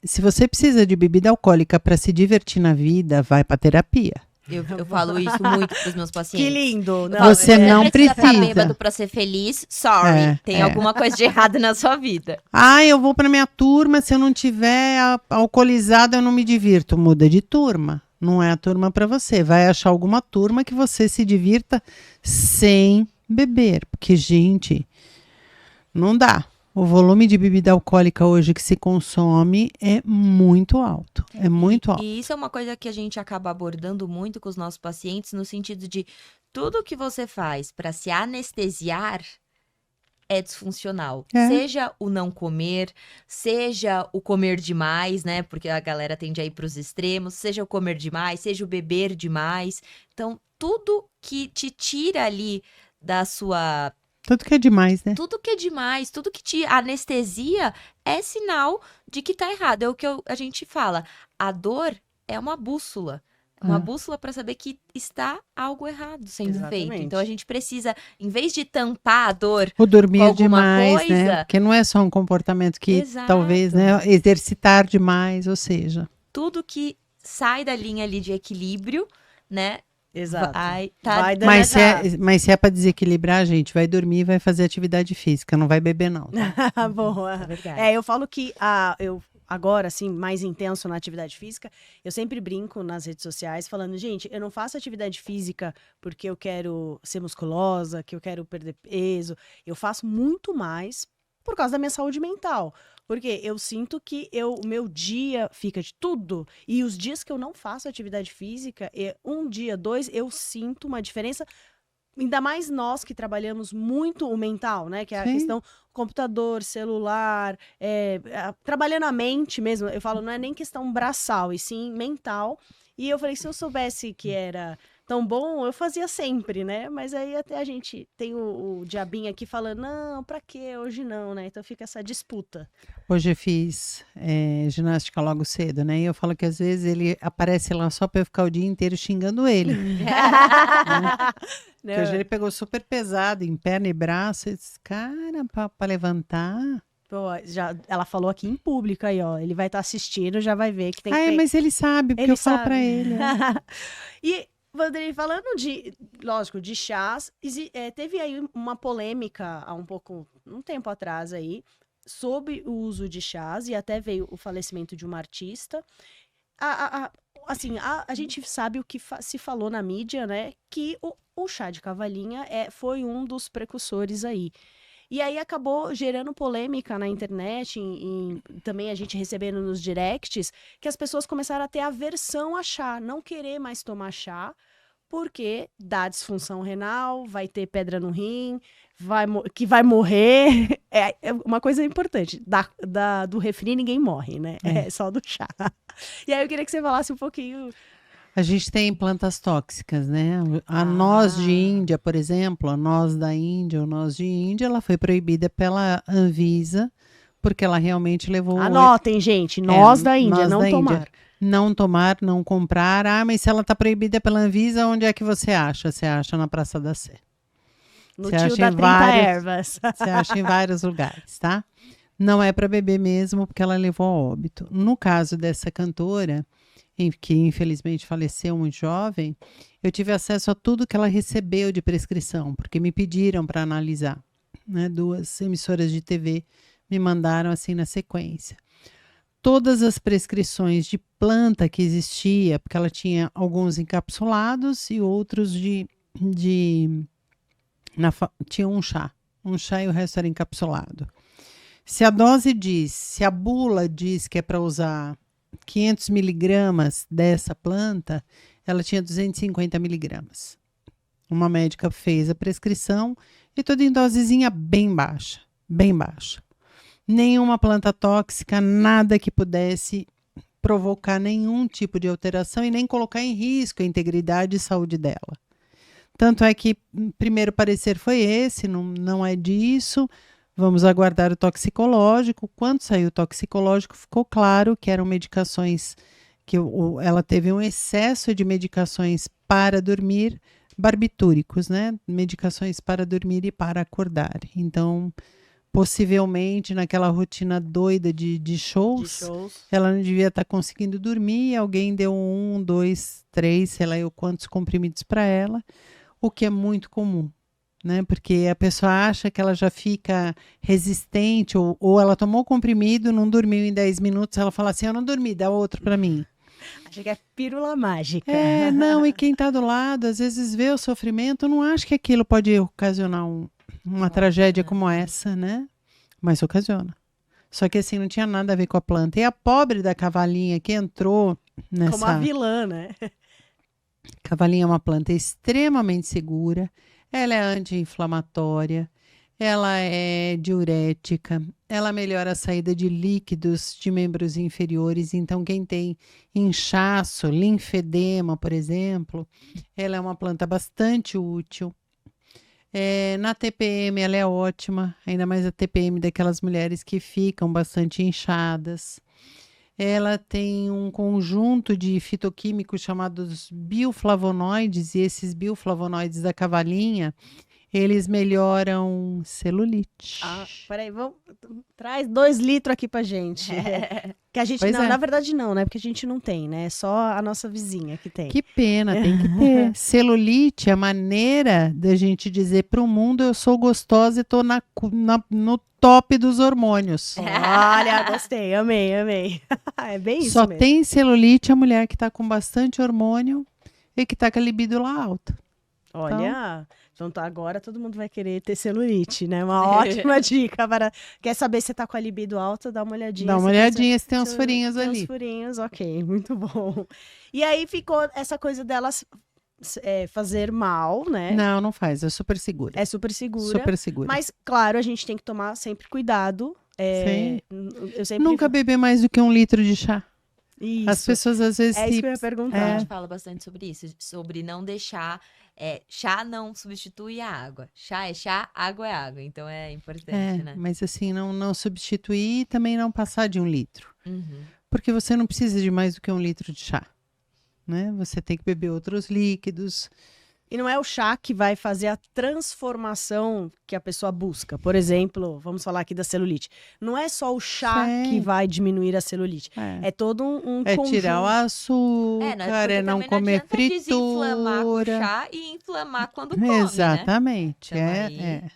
Se você precisa de bebida alcoólica para se divertir na vida, vai pra terapia. Eu falo isso muito pros meus pacientes. Que lindo. Eu Não, falo, Você não estar precisa. bêbado pra ser feliz, sorry. Tem alguma coisa de errado na sua vida. Ah, eu vou pra minha turma, se eu não tiver alcoolizado, eu não me divirto. Muda de turma. Não é a turma para você. Vai achar alguma turma que você se divirta sem beber. Porque, gente, não dá. O volume de bebida alcoólica hoje que se consome é muito alto. É muito alto. E isso é uma coisa que a gente acaba abordando muito com os nossos pacientes, no sentido de tudo que você faz para se anestesiar é disfuncional. É. Seja o não comer, seja o comer demais, né? Porque a galera tende a ir para os extremos, seja o comer demais, seja o beber demais. Então, tudo que te tira ali da sua Tudo que é demais, né? tudo que é demais, tudo que te anestesia é sinal de que tá errado. É o que a gente fala. A dor é uma bússola. É uma Ah. bússola para saber que está algo errado sendo Exatamente. feito. Então a gente precisa, em vez de tampar a dor, O dormir com alguma demais, né? coisa. Porque não é só um comportamento que Exato. talvez, né? Exercitar demais, ou seja. tudo que sai da linha ali de equilíbrio, né? Exato. Vai, tá, Vai dando Mas essa- mas se é para desequilibrar, gente, vai dormir e vai fazer atividade física, não vai beber, não. Tá? Boa. É verdade. Eu falo que eu agora, assim, mais intenso na atividade física, eu sempre brinco nas redes sociais falando, gente, eu não faço atividade física porque eu quero ser musculosa, que eu quero perder peso. Eu faço muito mais por causa da minha saúde mental. Porque eu sinto que o meu dia fica de tudo. E os dias que eu não faço atividade física, um dia, 2, eu sinto uma diferença. Ainda mais nós que trabalhamos muito o mental, né? Que é a Sim. questão computador, celular, trabalhando a mente mesmo. Eu falo, não é nem questão braçal, e sim mental. E eu falei, se eu soubesse que era tão bom, eu fazia sempre, né? Mas aí até a gente tem o diabinho aqui falando, não, pra quê? Hoje não, né? Então fica essa disputa. Hoje eu fiz ginástica logo cedo, né? E eu falo que às vezes ele aparece lá só para eu ficar o dia inteiro xingando ele. Porque hoje ele pegou super pesado em perna e braço. Eu disse, cara, pra levantar. Pô, ela falou aqui em público aí, ó. Ele vai estar assistindo, já vai ver que tem que Mas ele sabe, porque Ele eu falo sabe. pra ele. E, Vandrei, falando lógico, de chás, teve aí uma polêmica há um tempo atrás aí, sobre o uso de chás, e até veio o falecimento de uma artista. Assim, a gente sabe o que se falou na mídia, né? Que o chá de cavalinha foi um dos precursores aí. E aí acabou gerando polêmica na internet, também a gente recebendo nos directs, que as pessoas começaram a ter aversão a chá, não querer mais tomar chá, porque dá disfunção renal, vai ter pedra no rim, que vai morrer. É uma coisa importante, do refri ninguém morre, né? É só do chá. E aí eu queria que você falasse um pouquinho. A gente tem plantas tóxicas, né? A noz de Índia, por exemplo, a noz da Índia, ou noz de Índia, ela foi proibida pela Anvisa, porque ela realmente levou... Anotem, gente, noz da Índia, noz não da tomar. Índia. Não tomar, não comprar. Ah, mas se ela está proibida pela Anvisa, onde é que você acha? Você acha na Praça da Sé. No Você tio acha da em 30 ervas. Você acha em vários lugares, tá? Não é para beber mesmo, porque ela levou a óbito. No caso dessa cantora, que infelizmente faleceu muito jovem, eu tive acesso a tudo que ela recebeu de prescrição, porque me pediram para analisar, né? 2 emissoras de TV me mandaram assim na sequência. Todas as prescrições de planta que existia, porque ela tinha alguns encapsulados e outros tinha um chá e o resto era encapsulado. Se a dose diz, se a bula diz que é para usar 500 miligramas dessa planta, ela tinha 250 miligramas. Uma médica fez a prescrição e tudo em dosezinha bem baixa, bem baixa. Nenhuma planta tóxica, nada que pudesse provocar nenhum tipo de alteração e nem colocar em risco a integridade e saúde dela. Tanto é que o primeiro parecer foi esse, não é disso. Vamos aguardar o toxicológico. Quando saiu o toxicológico, ficou claro que eram medicações que ela teve um excesso de medicações para dormir, barbitúricos, né? Medicações para dormir e para acordar. Então, possivelmente, naquela rotina doida de shows, ela não devia estar conseguindo dormir. Alguém deu 1, 2, 3, sei lá eu quantos comprimidos para ela, o que é muito comum. Né? Porque a pessoa acha que ela já fica resistente, ou ela tomou o comprimido, não dormiu em 10 minutos, ela fala assim, eu não dormi, dá outro para mim. Acho que é pílula mágica. Não, e quem está do lado, às vezes vê o sofrimento, não acha que aquilo pode ocasionar uma tragédia como essa, né? Mas ocasiona. Só que assim, não tinha nada a ver com a planta. E a pobre da cavalinha que entrou nessa... Como a vilã, né? Cavalinha é uma planta extremamente segura. Ela é anti-inflamatória, ela é diurética, ela melhora a saída de líquidos de membros inferiores. Então, quem tem inchaço, linfedema, por exemplo, ela é uma planta bastante útil. Na TPM, ela é ótima, ainda mais a TPM daquelas mulheres que ficam bastante inchadas. Ela tem um conjunto de fitoquímicos chamados bioflavonoides, e esses bioflavonoides da cavalinha, eles melhoram celulite. Peraí, traz 2 litros aqui pra gente. Que a gente Pois não, é. na verdade não, né? Porque a gente não tem, né? É só a nossa vizinha que tem. Que pena, tem que ter. Celulite é a maneira da gente dizer para o mundo, eu sou gostosa e tô no top dos hormônios. Olha, gostei, amei. É bem isso Só mesmo. tem celulite a mulher que está com bastante hormônio e que está com a libido lá alta. Olha, então agora todo mundo vai querer ter celulite, né? Uma ótima dica para... Quer saber se tá com a libido alta? Dá uma olhadinha. Dá uma olhadinha se tem uns furinhos tem ali. uns furinhos, ok, muito bom. E aí ficou essa coisa delas fazer mal, né? Não faz, é super segura. É super segura. Super segura. Mas, claro, a gente tem que tomar sempre cuidado. Sim. Eu sempre... Nunca beber mais do que 1 litro de chá. Isso. As pessoas às vezes... É isso que eu ia perguntar. A gente fala bastante sobre isso, sobre não deixar... chá não substitui a água. Chá é chá, água é água. Então é importante, né? Mas assim, não substituir e também não passar de 1 litro. Uhum. Porque você não precisa de mais do que 1 litro de chá. Né? Você tem que beber outros líquidos. E não é o chá que vai fazer a transformação que a pessoa busca. Por exemplo, vamos falar aqui da celulite. Não é só o chá que vai diminuir a celulite. É todo um É conjunto. tirar o açúcar, é não comer fritura. Desinflamar com chá e inflamar quando come, Exatamente. Né?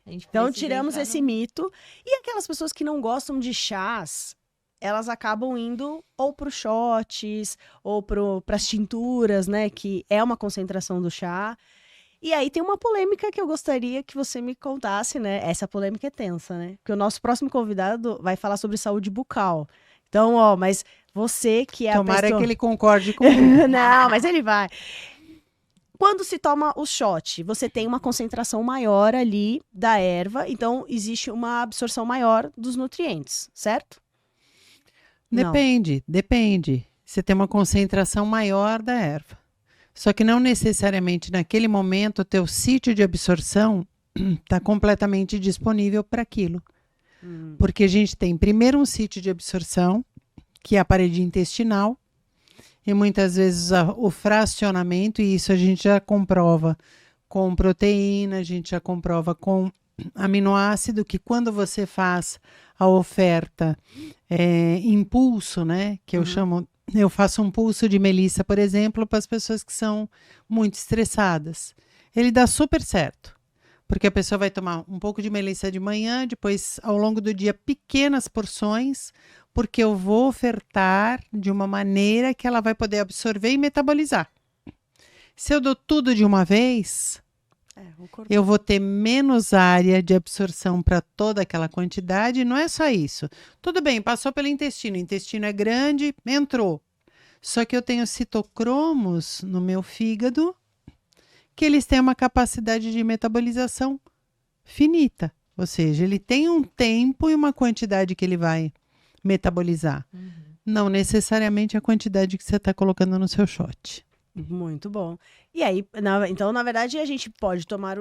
Então tiramos esse mito. E aquelas pessoas que não gostam de chás, elas acabam indo ou para os shots, ou para as tinturas, né? Que é uma concentração do chá. E aí tem uma polêmica que eu gostaria que você me contasse, né? Essa polêmica é tensa, né? Porque o nosso próximo convidado vai falar sobre saúde bucal. Então, ó, mas você que é a Tomara pessoa... que ele concorde comigo. Não, mas ele vai. Quando se toma o shot, você tem uma concentração maior ali da erva, então existe uma absorção maior dos nutrientes, certo? Não. Depende. Você tem uma concentração maior da erva. Só que não necessariamente naquele momento o teu sítio de absorção está completamente disponível para aquilo. Porque a gente tem primeiro um sítio de absorção, que é a parede intestinal, e muitas vezes o fracionamento, e isso a gente já comprova com proteína, a gente já comprova com aminoácido, que quando você faz a oferta impulso, né, que eu chamo, eu faço um pulso de melissa, por exemplo, para as pessoas que são muito estressadas. Ele dá super certo, porque a pessoa vai tomar um pouco de melissa de manhã, depois ao longo do dia pequenas porções, porque eu vou ofertar de uma maneira que ela vai poder absorver e metabolizar. Se eu dou tudo de uma vez, eu vou ter menos área de absorção para toda aquela quantidade. E não é só isso. Tudo bem, passou pelo intestino. O intestino é grande, entrou. Só que eu tenho citocromos no meu fígado, que eles têm uma capacidade de metabolização finita. Ou seja, ele tem um tempo e uma quantidade que ele vai metabolizar. Não necessariamente a quantidade que você está colocando no seu shot. Muito bom. E aí, então, na verdade, a gente pode tomar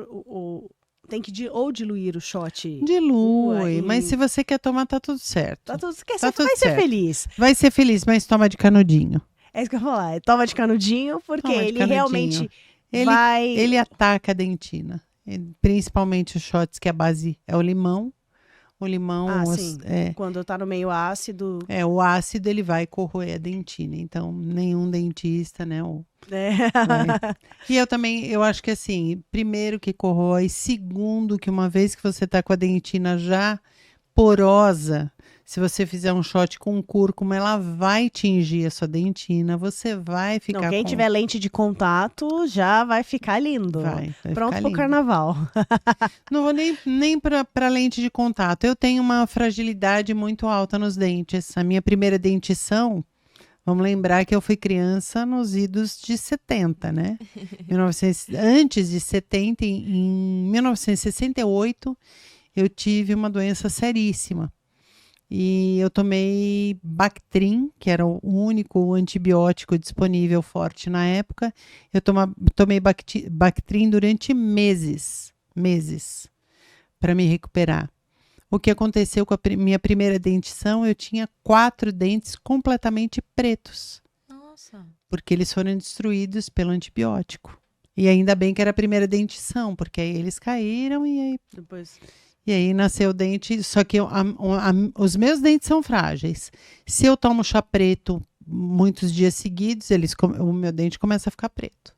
tem que ou diluir o shot. Dilui, mas se você quer tomar, tá tudo certo. Tá tudo, Tá tudo vai ser certo. feliz. Vai ser feliz, mas toma de canudinho. É isso que eu ia falar. Toma de canudinho, porque Toma de ele canudinho. realmente Ele, vai... ele ataca a dentina. Principalmente os shots que a base é o limão. O limão, sim. Quando tá no meio ácido. o ácido ele vai corroer a dentina. Então, nenhum dentista, né? E eu acho que assim, primeiro que corrói, segundo que uma vez que você tá com a dentina já porosa, se você fizer um shot com cúrcuma, ela vai tingir a sua dentina, você vai ficar Não, quem tiver lente de contato já vai ficar lindo. Vai Pronto ficar pro lindo. carnaval. Não vou nem para lente de contato. Eu tenho uma fragilidade muito alta nos dentes. A minha primeira dentição, vamos lembrar que eu fui criança nos idos de 70, né? Antes de 70, em 1968, eu tive uma doença seríssima. E eu tomei Bactrim, que era o único antibiótico disponível forte na época. Eu tomei Bactrim durante meses para me recuperar. O que aconteceu com a minha primeira dentição, eu tinha 4 dentes completamente pretos. Nossa. Porque eles foram destruídos pelo antibiótico. E ainda bem que era a primeira dentição, porque aí eles caíram e aí... Depois... E aí nasceu o dente, só que os meus dentes são frágeis. Se eu tomo chá preto muitos dias seguidos, o meu dente começa a ficar preto.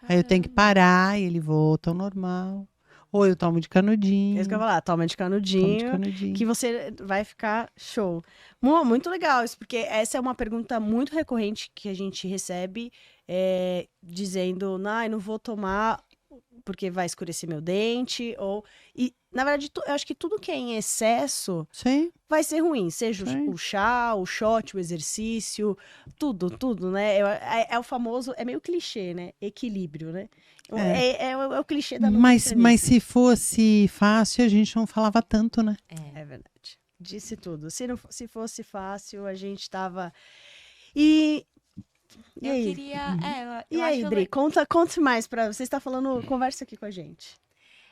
Aí eu tenho que parar e ele volta ao normal. Ou eu tomo de canudinho. É isso que eu ia falar, toma de canudinho, que você vai ficar show. Muito legal isso, porque essa é uma pergunta muito recorrente que a gente recebe, dizendo, não vou tomar porque vai escurecer meu dente, e na verdade, eu acho que tudo que é em excesso vai ser ruim, seja o chá, o shot, o exercício, tudo, né? É o famoso, é meio clichê, né? Equilíbrio, né? É o clichê da nutricionista. Mas se fosse fácil, a gente não falava tanto, né? É verdade. Disse tudo. Se fosse fácil, a gente tava... Eu aí? queria. E aí, Dri, conte mais pra você. Está falando, conversa aqui com a gente.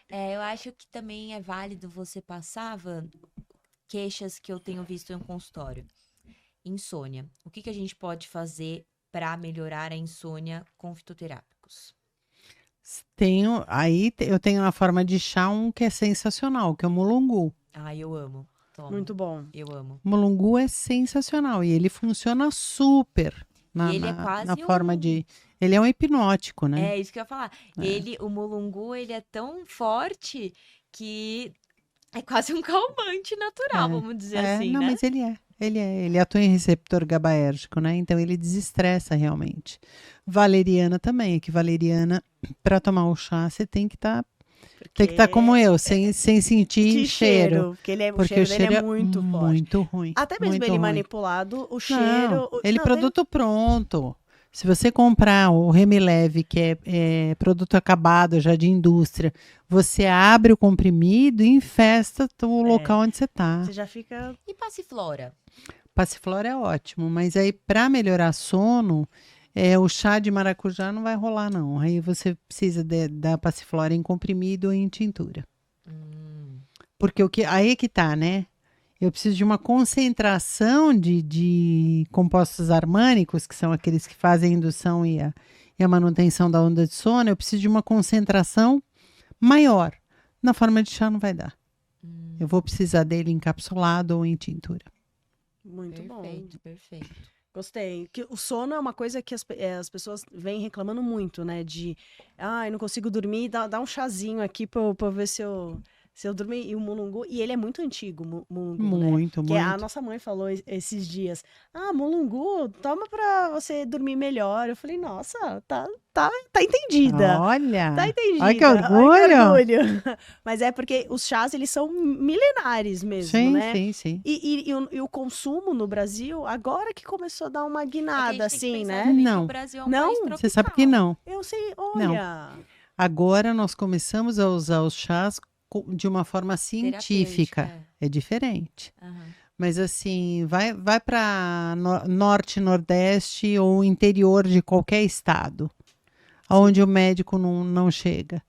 Eu acho que também é válido você passar, Van, queixas que eu tenho visto em um consultório. Insônia. O que a gente pode fazer para melhorar a insônia com fitoterápicos? Eu tenho na forma de chá que é sensacional, que é o mulungu. Eu amo. Toma. Muito bom. Eu amo. O mulungu é sensacional e ele funciona super. Ele é quase na forma de... Ele é um hipnótico, né? É isso que eu ia falar. O mulungu, ele é tão forte que é quase um calmante natural, vamos dizer assim, não, né? mas ele é. Ele atua em receptor GABAérgico, né? Então ele desestressa realmente. Valeriana também, é que valeriana, para tomar o chá, você tem que estar como eu, sem sentir De cheiro. Porque o Porque cheiro dele é muito forte. muito ruim. Até mesmo muito ele ruim. manipulado, o cheiro... Não, ele Não, produto pronto. Se você comprar o Remileve, que é produto acabado já de indústria, você abre o comprimido e infesta o local onde você está. Você já fica... E passiflora? Passiflora é ótimo, mas aí para melhorar sono, o chá de maracujá não vai rolar não. Aí você precisa da passiflora em comprimido ou em tintura. Porque aí que tá, né? Eu preciso de uma concentração de compostos harmônicos, que são aqueles que fazem a indução e a manutenção da onda de sono. Eu preciso de uma concentração maior. Na forma de chá não vai dar. Eu vou precisar dele encapsulado ou em tintura. Muito bom. Perfeito. Gostei. Que o sono é uma coisa que as pessoas vêm reclamando muito, né? De, eu não consigo dormir, dá um chazinho aqui pra eu ver se eu dormir. E o mulungu, e ele é muito antigo, mulungu, né? Muito, Que muito. a nossa mãe falou esses dias, mulungu, toma pra você dormir melhor. Eu falei, nossa, tá entendida. Olha! Tá entendida. Ai, que orgulho! Ai, que orgulho. Mas é porque os chás, eles são milenares mesmo, Sim, né? sim. E o consumo no Brasil, agora que começou a dar uma É que a guinada, gente tem que assim, pensar né? também que Não. o Brasil é um Não? país Você tropical. sabe que não. Eu sei, olha. Agora nós começamos a usar os chás de uma forma científica. Terapêutica, É diferente. Aham. Mas assim, vai para norte, nordeste ou interior de qualquer estado, onde o médico não chega.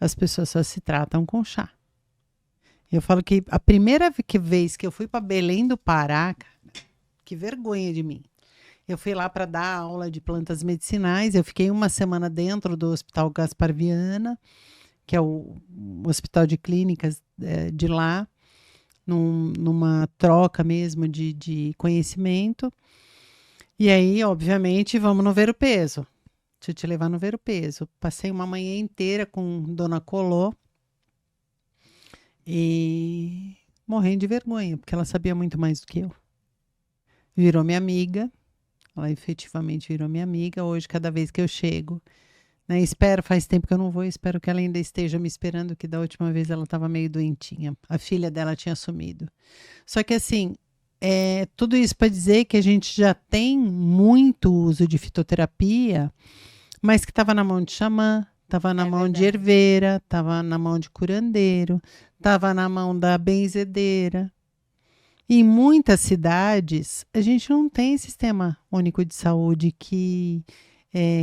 As pessoas só se tratam com chá. Eu falo que a primeira vez que eu fui para Belém do Pará, cara, que vergonha de mim. Eu fui lá para dar aula de plantas medicinais. Eu fiquei uma semana dentro do Hospital Gaspar Viana, que é o hospital de clínicas de lá, numa troca mesmo de conhecimento. E aí, obviamente, vamos no Ver o Peso. Deixa eu te levar no Ver o Peso. Passei uma manhã inteira com Dona Colô e morrendo de vergonha, porque ela sabia muito mais do que eu. Virou minha amiga. Ela efetivamente virou minha amiga. Hoje, cada vez que eu chego, né, faz tempo que eu não vou, espero que ela ainda esteja me esperando, que da última vez ela estava meio doentinha. A filha dela tinha sumido. Só que assim, tudo isso para dizer que a gente já tem muito uso de fitoterapia, mas que estava na mão de xamã, estava na mão de herveira, estava na mão de curandeiro, estava na mão da benzedeira. Em muitas cidades, a gente não tem sistema único de saúde que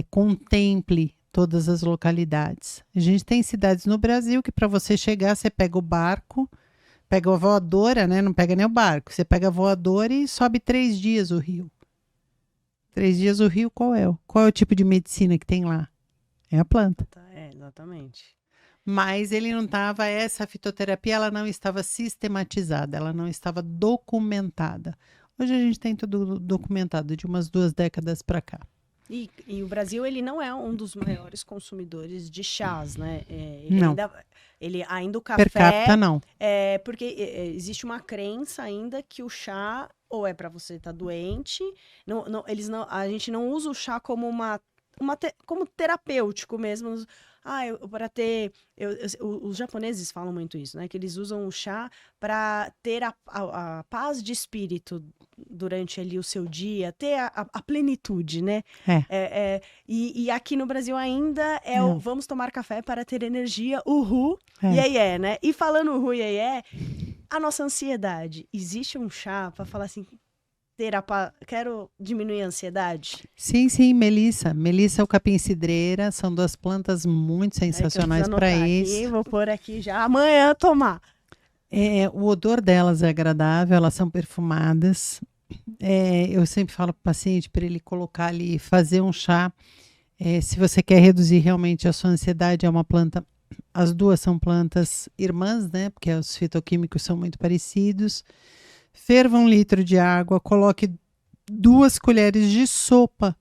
contemple todas as localidades. A gente tem cidades no Brasil que para você chegar, você pega o barco, pega a voadora, né? Não pega nem o barco. Você pega a voadora e sobe 3 dias o rio. 3 dias o rio, qual é? Qual é o tipo de medicina que tem lá? É a planta. Exatamente. Mas ele não estava, essa fitoterapia, ela não estava sistematizada, ela não estava documentada. Hoje a gente tem tudo documentado, de umas 2 décadas para cá. E o Brasil, ele não é um dos maiores consumidores de chás, né? Não. Ele ainda o café... Per capita, não. Porque existe uma crença ainda que o chá ou é para você estar doente, a gente não usa o chá como como terapêutico mesmo. Os japoneses falam muito isso, né? Que eles usam o chá para ter a paz de espírito durante ali o seu dia, ter a plenitude, né? E aqui no Brasil ainda vamos tomar café para ter energia, uhul, né? E falando uhul, a nossa ansiedade, existe um chá para falar assim... Quero diminuir a ansiedade? Sim, Melissa. Melissa ou capim-cidreira são 2 plantas muito sensacionais para isso. Vou pôr aqui já amanhã tomar. O odor delas é agradável, elas são perfumadas. Eu sempre falo para o paciente para ele colocar ali, fazer um chá. Se você quer reduzir realmente a sua ansiedade, é uma planta. As 2 são plantas irmãs, né? Porque os fitoquímicos são muito parecidos. Ferva 1 litro de água, coloque 2 colheres de sopa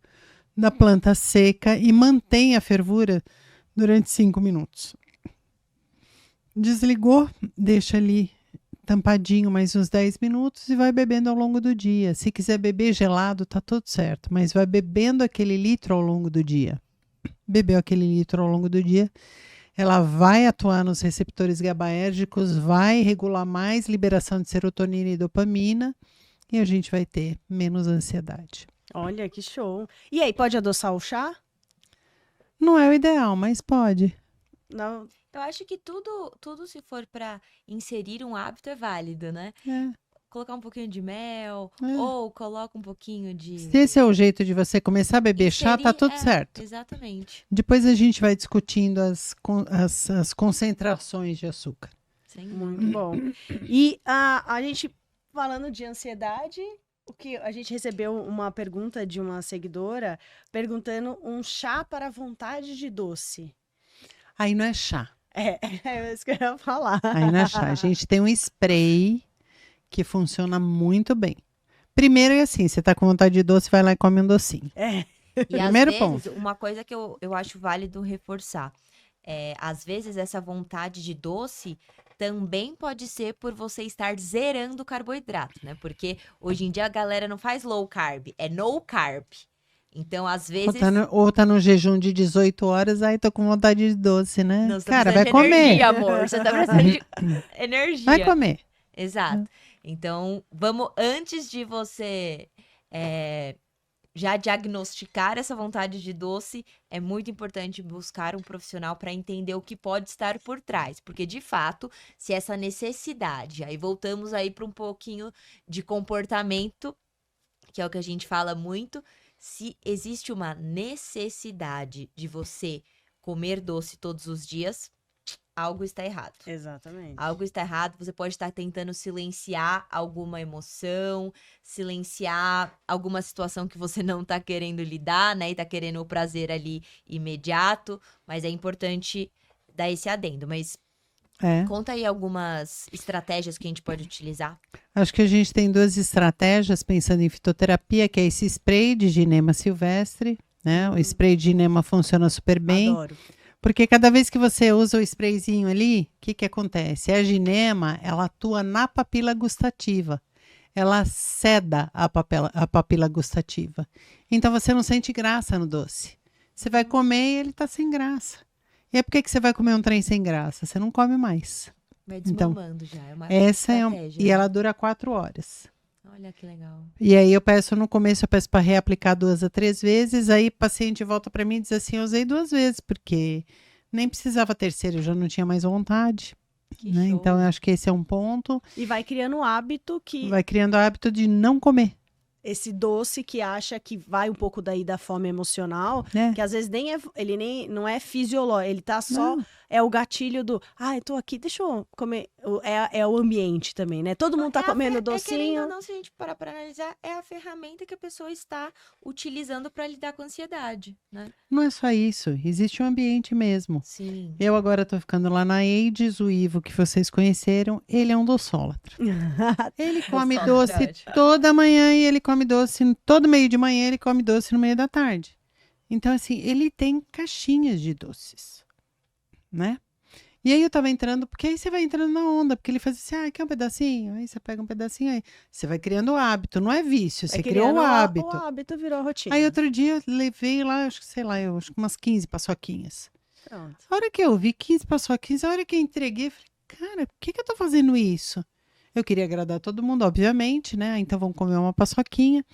na planta seca e mantenha a fervura durante 5 minutos. Desligou, deixa ali tampadinho mais uns 10 minutos e vai bebendo ao longo do dia. Se quiser beber gelado, tá tudo certo, mas vai bebendo aquele litro ao longo do dia. Bebeu aquele litro ao longo do dia, ela vai atuar nos receptores GABAérgicos, vai regular mais liberação de serotonina e dopamina e a gente vai ter menos ansiedade. Olha, que show. E aí, pode adoçar o chá? Não é o ideal, mas pode. Não. Eu acho que tudo se for para inserir um hábito é válido, né? É. Colocar um pouquinho de mel, É. ou coloca um pouquinho de... Se esse é o jeito de você começar a beber chá, tá Inserir, tudo certo. Exatamente. Depois a gente vai discutindo as concentrações de açúcar. Sem Muito bom. E a gente, falando de ansiedade, o que a gente recebeu uma pergunta de uma seguidora perguntando um chá para a vontade de doce. Aí não é chá. É isso que eu ia falar. Aí não é chá. A gente tem um spray que funciona muito bem. Primeiro é assim, você tá com vontade de doce, vai lá e come um docinho. É. E Primeiro às vezes, uma coisa que eu acho válido reforçar, às vezes essa vontade de doce também pode ser por você estar zerando o carboidrato, né? Porque hoje em dia a galera não faz low carb, é no carb. Então, às vezes... Ou tá no jejum de 18 horas, aí tô com vontade de doce, né? Não, você tá Cara, vai precisando de comer. energia, amor. Você tá precisando de energia. Vai comer. Exato. Então, antes de você já diagnosticar essa vontade de doce, é muito importante buscar um profissional para entender o que pode estar por trás. Porque, de fato, se essa necessidade, aí voltamos aí para um pouquinho de comportamento, que é o que a gente fala muito, se existe uma necessidade de você comer doce todos os dias, algo está errado. Exatamente. Algo está errado, você pode estar tentando silenciar alguma emoção, silenciar alguma situação que você não está querendo lidar, né? E tá querendo o prazer ali imediato, mas é importante dar esse adendo. Mas conta aí algumas estratégias que a gente pode utilizar. Acho que a gente tem 2 estratégias pensando em fitoterapia, que é esse spray de ginema silvestre, né? O spray de ginema funciona super bem. Adoro. Porque cada vez que você usa o sprayzinho ali, o que acontece? A ginema, ela atua na papila gustativa. Ela seda a papila gustativa. Então, você não sente graça no doce. Você vai comer e ele tá sem graça. E aí, por que você vai comer um trem sem graça? Você não come mais. Vai Então, desmamando já, é uma essa estratégia. e ela dura 4 horas. Olha que legal. E aí, no começo, eu peço para reaplicar 2 a 3 vezes. Aí, o paciente volta para mim e diz assim, eu usei 2 vezes, porque nem precisava terceira, eu já não tinha mais vontade. Que Né? show. Então, eu acho que esse é um ponto. E vai criando o hábito que Vai criando o hábito de não comer. esse doce que acha que vai um pouco daí da fome emocional, Né? que às vezes ele nem não é fisiológico, ele tá só é o gatilho do, eu tô aqui, deixa eu comer, é o ambiente também, né? Todo mundo tá comendo querendo docinho. ou não, se a gente parar pra analisar, é a ferramenta que a pessoa está utilizando para lidar com a ansiedade, né? Não é só isso, existe um ambiente mesmo. Sim. Eu agora tô ficando lá na AIDS, o Ivo, que vocês conheceram, ele é um docólatra. Ele come doce Verdade. toda manhã e ele come doce todo meio de manhã, ele come doce no meio da tarde. Então, assim, ele tem caixinhas de doces, né? E aí eu tava entrando, porque aí você vai entrando na onda, porque ele faz assim, quer um pedacinho? Aí você pega um pedacinho, aí você vai criando o hábito, não é vício, você criou criando o hábito. O hábito virou a rotina. Aí outro dia eu levei lá, acho que umas 15 paçoquinhas. Pronto. A hora que eu vi 15 paçoquinhas, a hora que eu entreguei, eu falei, cara, por que eu tô fazendo isso? Eu queria agradar todo mundo, obviamente, né? Então vamos comer uma paçoquinha.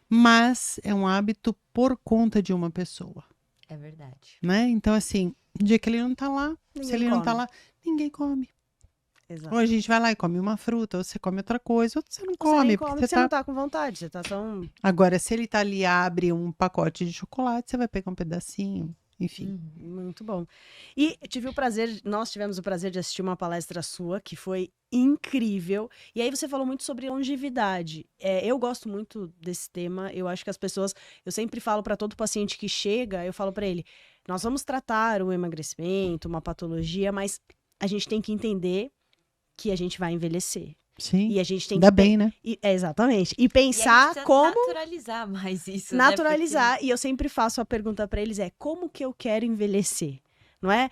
Mas é um hábito por conta de uma pessoa, É verdade. né? Então, assim, no dia que ele não tá lá, Ninguém se ele não tá come. lá, ninguém come. Exato. Ou a gente vai lá e come uma fruta, ou você come outra coisa, ou você não Você come. nem Porque come, você você tá... não tá com vontade, você tá só Agora, se ele tá ali e abre um pacote de chocolate, você vai pegar um pedacinho, enfim. Muito bom. E nós tivemos o prazer de assistir uma palestra sua, que foi incrível. E aí você falou muito sobre longevidade. Eu gosto muito desse tema. Eu acho que eu sempre falo para todo paciente que chega, eu falo para ele, nós vamos tratar o emagrecimento, uma patologia, mas a gente tem que entender que a gente vai envelhecer. Sim, E a gente tem ainda que bem, né? exatamente. E E a gente pensar precisa como naturalizar mais isso, né? naturalizar. E eu sempre faço a pergunta para eles como que eu quero envelhecer? não é?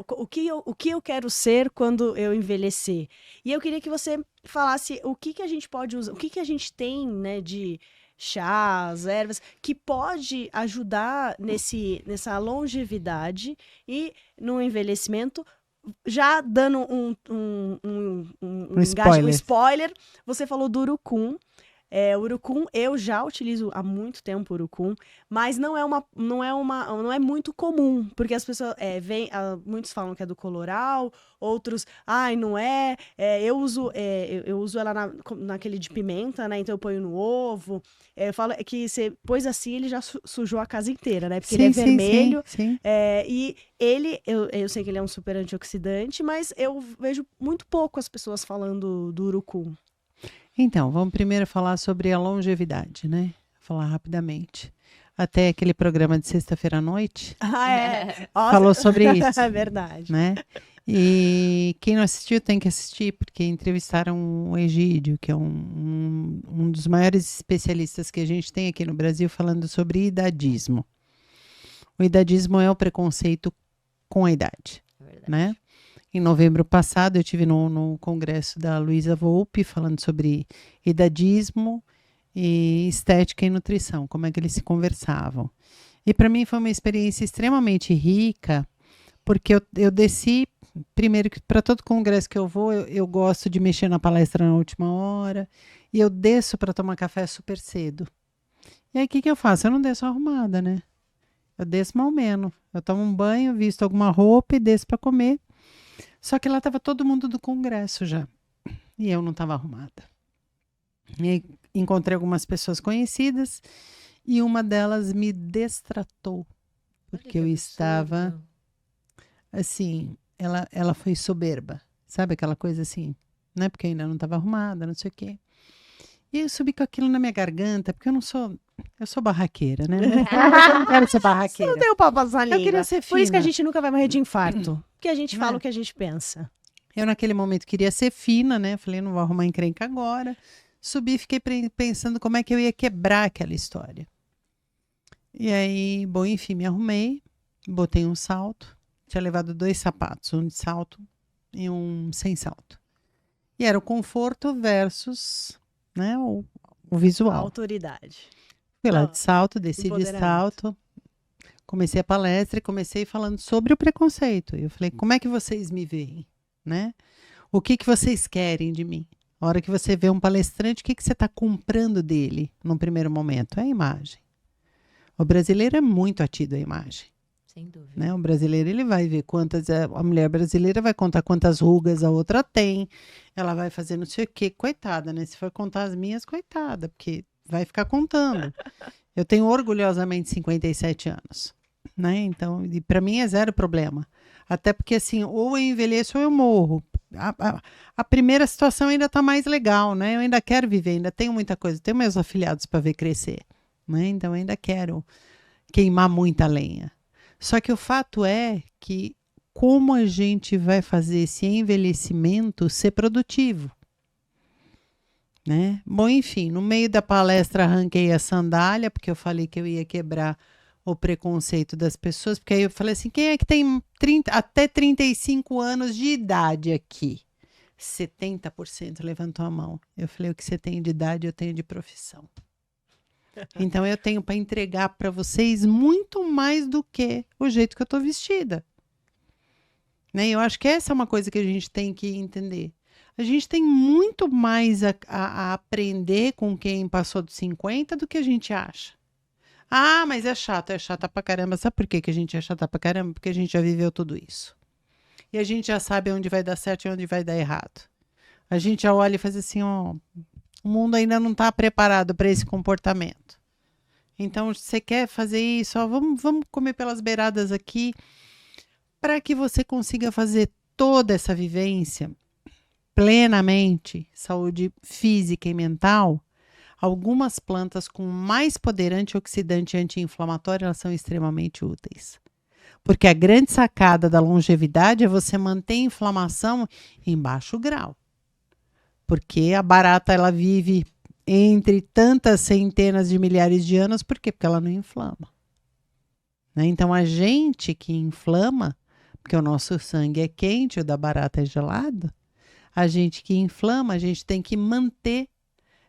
O que eu quero ser quando eu envelhecer? E eu queria que você falasse o que a gente pode usar, o que a gente tem, né, de chás, ervas, que pode ajudar nessa longevidade e no envelhecimento. Já dando um spoiler, você falou do urucum. Urucum, eu já utilizo há muito tempo urucum, mas não é muito comum, porque as pessoas muitos falam que é do coloral, outros, não é. Eu uso ela naquele de pimenta, né? Então eu ponho no ovo. Eu falo que você pôs assim, ele já sujou a casa inteira, né? Porque ele é vermelho. Sim. E ele, eu sei que ele é um super antioxidante, mas eu vejo muito pouco as pessoas falando do urucum. Então, vamos primeiro falar sobre a longevidade, né? Falar rapidamente. Até aquele programa de sexta-feira à noite falou sobre isso. É verdade. Né? E quem não assistiu tem que assistir, porque entrevistaram o Egídio, que é um dos maiores especialistas que a gente tem aqui no Brasil, falando sobre idadismo. O idadismo é o preconceito com a idade, né? Em novembro passado, eu estive no congresso da Luísa Volpi, falando sobre idadismo e estética e nutrição, como é que eles se conversavam. E para mim foi uma experiência extremamente rica, porque eu desci, primeiro, para todo congresso que eu vou, eu gosto de mexer na palestra na última hora, e eu desço para tomar café super cedo. E aí, o que eu faço? Eu não desço arrumada, né? Eu desço mal menos. Eu tomo um banho, visto alguma roupa e desço para comer. Só que lá estava todo mundo do congresso já. E eu não estava arrumada. E aí, encontrei algumas pessoas conhecidas e uma delas me destratou. Porque eu estava, assim, ela foi soberba. Sabe aquela coisa assim? Né? Porque eu ainda não estava arrumada, não sei o quê. E eu subi com aquilo na minha garganta, porque eu sou barraqueira, né? Eu não quero ser barraqueira. Você não tem o papo na língua. Eu queria ser fina. Por isso que a gente nunca vai morrer de infarto. Porque a gente fala o que a gente pensa. Eu, naquele momento, queria ser fina, né? Falei, não vou arrumar encrenca agora. Subi e fiquei pensando como é que eu ia quebrar aquela história. E aí, bom, enfim, me arrumei, botei um salto. Tinha levado 2 sapatos, um de salto e um sem salto. E era o conforto versus, né, o visual. A autoridade. Fui lá de salto, desci de salto. Comecei a palestra e comecei falando sobre o preconceito. Eu falei, como é que vocês me veem? Né? O que vocês querem de mim? A hora que você vê um palestrante, o que você está comprando dele num primeiro momento? É a imagem. O brasileiro é muito atido à imagem. Sem dúvida. Né? O brasileiro, ele vai ver quantas... A mulher brasileira vai contar quantas rugas a outra tem. Ela vai fazer não sei o quê. Coitada, né? Se for contar as minhas, coitada. Porque vai ficar contando. Eu tenho orgulhosamente 57 anos. Né? Então, e para mim é zero problema. Até porque, assim, ou eu envelheço ou eu morro. A primeira situação ainda está mais legal, né? Eu ainda quero viver, ainda tenho muita coisa. Tenho meus afilhados para ver crescer. Né? Então, eu ainda quero queimar muita lenha. Só que o fato é que como a gente vai fazer esse envelhecimento ser produtivo? Né? Bom, enfim, no meio da palestra arranquei a sandália, porque eu falei que eu ia quebrar o preconceito das pessoas, porque aí eu falei assim, quem é que tem até 35 anos de idade aqui? 70% levantou a mão. Eu falei, o que você tem de idade, eu tenho de profissão. Então eu tenho para entregar para vocês muito mais do que o jeito que eu estou vestida. Né? Eu acho que essa é uma coisa que a gente tem que entender. A gente tem muito mais a aprender com quem passou dos 50 do que a gente acha. Ah, mas é chata pra caramba. Sabe por que a gente é chata pra caramba? Porque a gente já viveu tudo isso. E a gente já sabe onde vai dar certo e onde vai dar errado. A gente já olha e faz assim, ó, o mundo ainda não está preparado para esse comportamento. Então, você quer fazer isso, ó, vamos comer pelas beiradas aqui, para que você consiga fazer toda essa vivência plenamente, saúde física e mental. Algumas plantas com mais poder antioxidante e anti-inflamatório, elas são extremamente úteis. Porque a grande sacada da longevidade é você manter a inflamação em baixo grau. Porque a barata, ela vive entre tantas centenas de milhares de anos, por quê? Porque ela não inflama. Né? Então, a gente que inflama, porque o nosso sangue é quente, o da barata é gelado, a gente que inflama, a gente tem que manter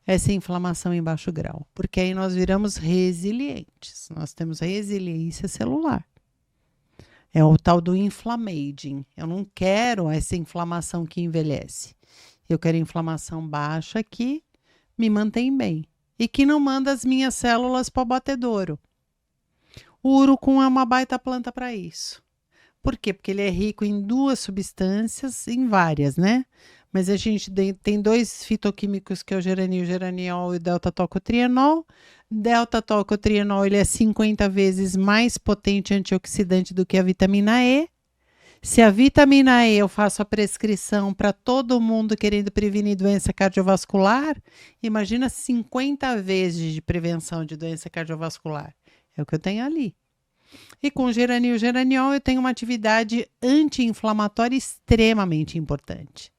essa inflamação em baixo grau, porque aí nós viramos resilientes, nós temos resiliência celular. É o tal do inflammaging. Eu não quero essa inflamação que envelhece. Eu quero inflamação baixa que me mantém bem e que não manda as minhas células para o batedouro. O urucum é uma baita planta para isso. Por quê? Porque ele é rico em 2 substâncias, em várias, né? Mas a gente tem 2 fitoquímicos, que é o geraniol e o delta-tocotrienol. Delta-tocotrienol, ele é 50 vezes mais potente antioxidante do que a vitamina E. Se a vitamina E eu faço a prescrição para todo mundo querendo prevenir doença cardiovascular, imagina 50 vezes de prevenção de doença cardiovascular. É o que eu tenho ali. E com geraniol eu tenho uma atividade anti-inflamatória extremamente importante.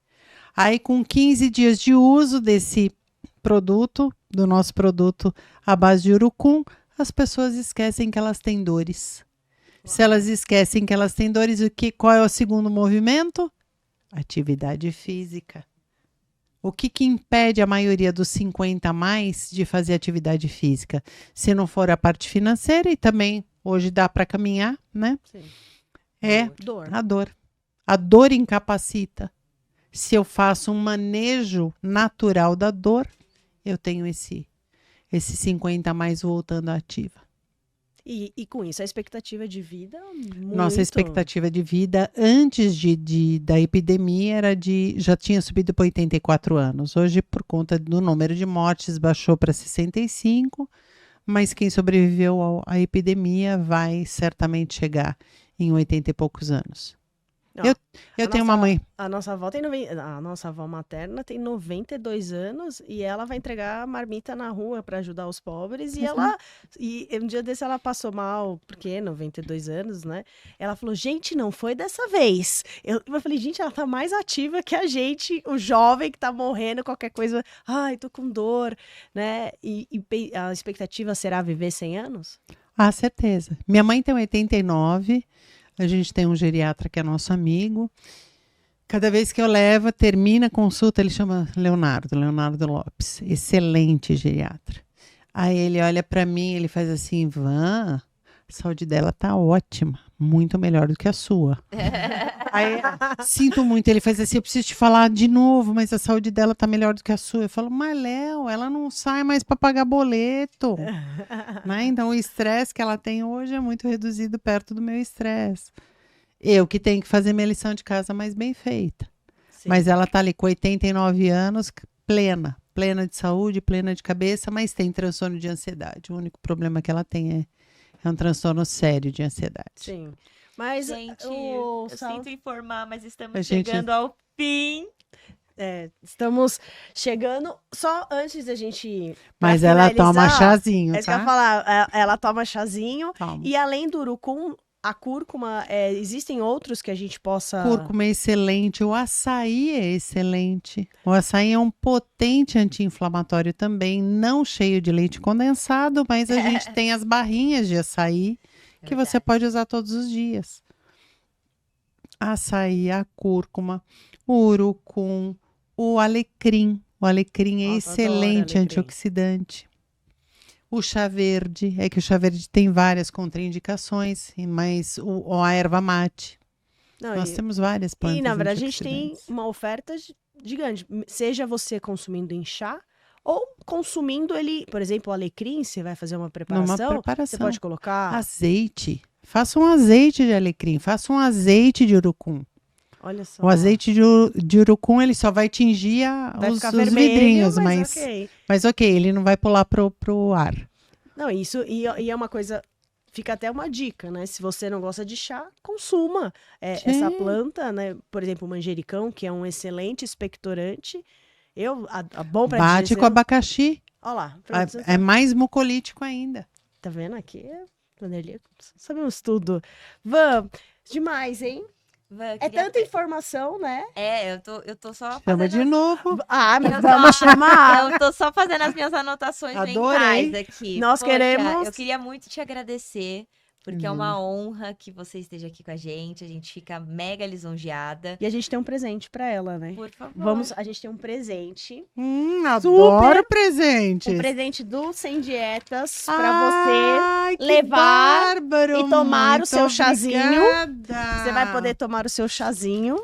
Aí, com 15 dias de uso desse produto, do nosso produto à base de urucum, as pessoas esquecem que elas têm dores. Se elas esquecem que elas têm dores, qual é o segundo movimento? Atividade física. O que impede a maioria dos 50 a mais de fazer atividade física? Se não for a parte financeira, e também hoje dá para caminhar, né? Sim. É Dor. a dor. A dor incapacita. Se eu faço um manejo natural da dor, eu tenho esse 50 a mais voltando ativa. E com isso, a expectativa de vida muito... Nossa expectativa de vida antes da epidemia já tinha subido para 84 anos. Hoje, por conta do número de mortes, baixou para 65, mas quem sobreviveu à epidemia vai certamente chegar em 80 e poucos anos. Eu tenho uma mãe. A nossa avó materna tem 92 anos e ela vai entregar marmita na rua para ajudar os pobres. E um dia desse ela passou mal, porque 92 anos, né? Ela falou, gente, não foi dessa vez. Eu falei, gente, ela tá mais ativa que a gente, o jovem que tá morrendo, qualquer coisa. Ai, tô com dor, né? E a expectativa será viver 100 anos? Ah, certeza. Minha mãe tem 89. A gente tem um geriatra que é nosso amigo. Cada vez que eu levo, termina a consulta, ele chama Leonardo Lopes. Excelente geriatra. Aí ele olha para mim, ele faz assim, Van, a saúde dela tá ótima, muito melhor do que a sua. Aí, sinto muito, ele faz assim, eu preciso te falar de novo, mas a saúde dela tá melhor do que a sua. Eu falo, mas Léo, ela não sai mais para pagar boleto. Né? Então o estresse que ela tem hoje é muito reduzido perto do meu estresse. Eu que tenho que fazer minha lição de casa mais bem feita. Sim. Mas ela tá ali com 89 anos, plena de saúde, plena de cabeça, mas tem transtorno de ansiedade. O único problema que ela tem é um transtorno sério de ansiedade. Sim. Mas Gente, eu sinto informar, mas estamos gente... chegando ao fim. Estamos chegando, só antes da gente... Mas ela toma chazinho, tá? É isso que eu ia falar, ela toma chazinho. Toma. E além do urucum, a cúrcuma, existem outros que a gente possa... Cúrcuma é excelente, o açaí é excelente. O açaí é um potente anti-inflamatório também, não cheio de leite condensado, mas a gente tem as barrinhas de açaí que você pode usar todos os dias. Açaí, a cúrcuma, o urucum, o alecrim. O alecrim é excelente antioxidante. O chá verde, é que o chá verde tem várias contraindicações, mas a erva mate. Nós temos várias plantas. E, na verdade, a gente tem uma oferta gigante. Seja você consumindo em chá, ou consumindo ele, por exemplo, o alecrim, você vai fazer uma preparação, você pode colocar... Azeite. Faça um azeite de alecrim, faça um azeite de urucum. Olha só. O azeite de urucum, ele só vai tingir os vidrinhos, mas ok, ele não vai pular pro ar. Não, isso, e é uma coisa, fica até uma dica, né? Se você não gosta de chá, consuma essa planta, né? Por exemplo, o manjericão, que é um excelente expectorante. Bom pra bate com abacaxi. Olha lá. É mais mucolítico ainda. Tá vendo aqui? Sabemos tudo. Van, demais, hein? É tanta informação, né? Eu tô só Chama de novo. Mas vamos chamar. Eu tô só fazendo as minhas anotações Adorei. mentais aqui. Nós queremos... Eu queria muito te agradecer porque é uma honra que você esteja aqui com a gente fica mega lisonjeada. E a gente tem um presente pra ela, né? Por favor. A gente tem um presente. Adoro presentes. Um presente do Sem Dietas pra Ai, você que levar bárbaro, e tomar o muito seu chazinho. obrigada. Você vai poder tomar o seu chazinho.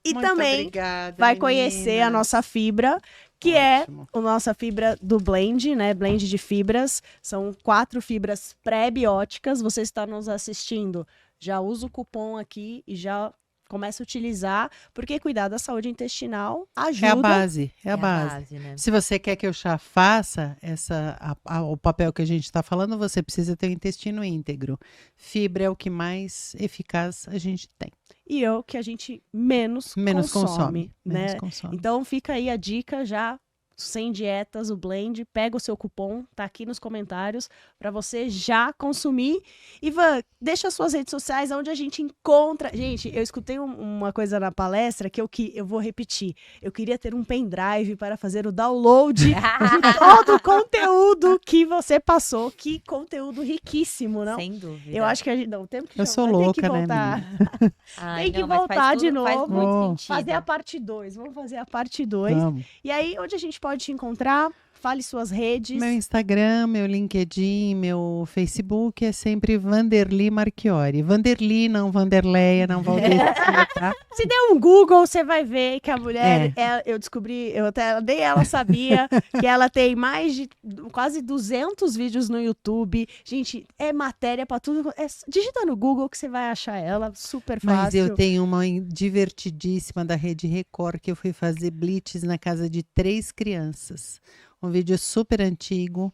E Muito também obrigada, vai conhecer a meninas. nossa fibra, que Ótimo. é a nossa fibra do blend, né? Blend de fibras. São 4 fibras pré-bióticas. Você está nos assistindo, já usa o cupom aqui e já começa a utilizar, porque cuidar da saúde intestinal ajuda. É a base, é É a a base. base, né? Se você quer que o chá faça o papel que a gente está falando, você precisa ter o intestino íntegro. Fibra é o que mais eficaz a gente tem. E é o que a gente menos consome, né? Menos consome. Então fica aí a dica já, Sem Dietas, o blend, pega o seu cupom, tá aqui nos comentários para você já consumir. Ivan, deixa as suas redes sociais onde a gente encontra. Gente, eu escutei uma coisa na palestra que eu vou repetir. Eu queria ter um pendrive para fazer o download de todo o conteúdo que você passou. Que conteúdo riquíssimo, não? Sem dúvida. Eu acho que a gente não temos que Eu sou vai ter louca, que né, voltar. menina? Ai, Tem que não, mas faz voltar de tudo- Faz novo. muito Oh. sentido. Fazer a parte 2. Vamos fazer a parte 2. Vamos. E aí, onde a gente pode te encontrar? Fale suas redes. Meu Instagram, meu LinkedIn, meu Facebook é sempre Vanderly Marchiori. Vanderly, não Vanderleia, não Valdecina, tá? Se der um Google, você vai ver que a mulher, eu descobri, eu até nem ela sabia, que ela tem mais de quase 200 vídeos no YouTube. Gente, é matéria pra tudo. Digita no Google que você vai achar ela, super fácil. Mas eu tenho uma divertidíssima da Rede Record que eu fui fazer blitz na casa de 3 crianças. Um vídeo super antigo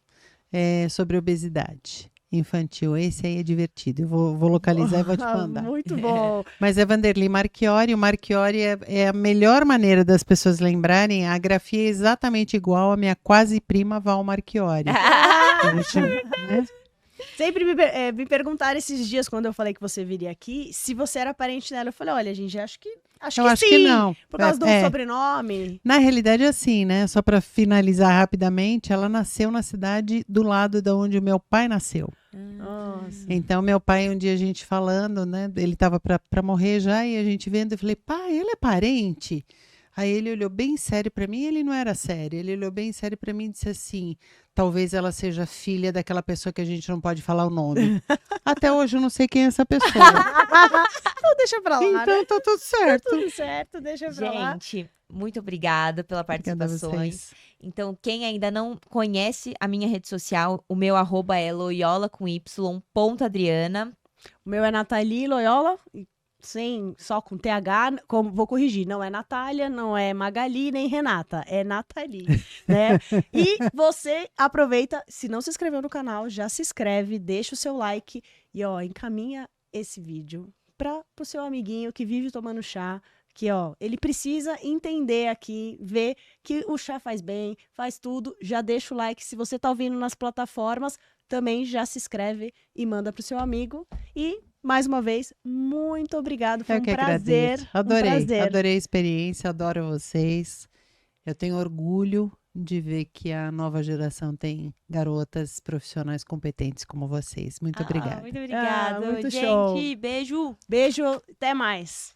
sobre obesidade infantil. Esse aí é divertido. Eu vou localizar e vou te mandar. Muito bom. Mas é Vanderly Marchiori. O Marchiori é a melhor maneira das pessoas lembrarem. A grafia é exatamente igual à minha quase prima Val Marchiori. Né? Sempre me perguntaram esses dias, quando eu falei que você viria aqui, se você era parente dela. Eu falei, olha, gente, acho que Eu acho que sim, não. por causa do É. sobrenome. Na realidade é assim, né? Só para finalizar rapidamente, ela nasceu na cidade do lado de onde o meu pai nasceu. Nossa. Então, meu pai, um dia a gente falando, né? Ele tava para morrer já e a gente vendo, eu falei, pai, ele é parente? Aí ele olhou bem sério para mim, ele não era sério. Ele olhou bem sério para mim e disse assim, talvez ela seja filha daquela pessoa que a gente não pode falar o nome. Até hoje eu não sei quem é essa pessoa. Então deixa pra lá, né? Então tá tudo certo. Tudo certo, deixa pra lá. Gente, muito obrigada pela Obrigada a participações. vocês. Então, quem ainda não conhece a minha rede social, o meu arroba é Loyola com Y, ponto Adriana. O meu é Nathalie Loyola, só com TH, vou corrigir, não é Natália, não é Magali, nem Renata, é Nathalie, né? E você aproveita, se não se inscreveu no canal, já se inscreve, deixa o seu like e, ó, encaminha esse vídeo pro seu amiguinho que vive tomando chá, que, ó, ele precisa entender aqui, ver que o chá faz bem, faz tudo, já deixa o like. Se você tá ouvindo nas plataformas, também já se inscreve e manda pro seu amigo. E, mais uma vez, muito obrigado, foi Eu um que prazer. agradeço. Adorei, Um prazer. adorei a experiência, adoro vocês. Eu tenho orgulho de ver que a nova geração tem garotas profissionais competentes como vocês. Muito obrigada. Muito obrigada. muito gente. show. Beijo. Beijo, até mais.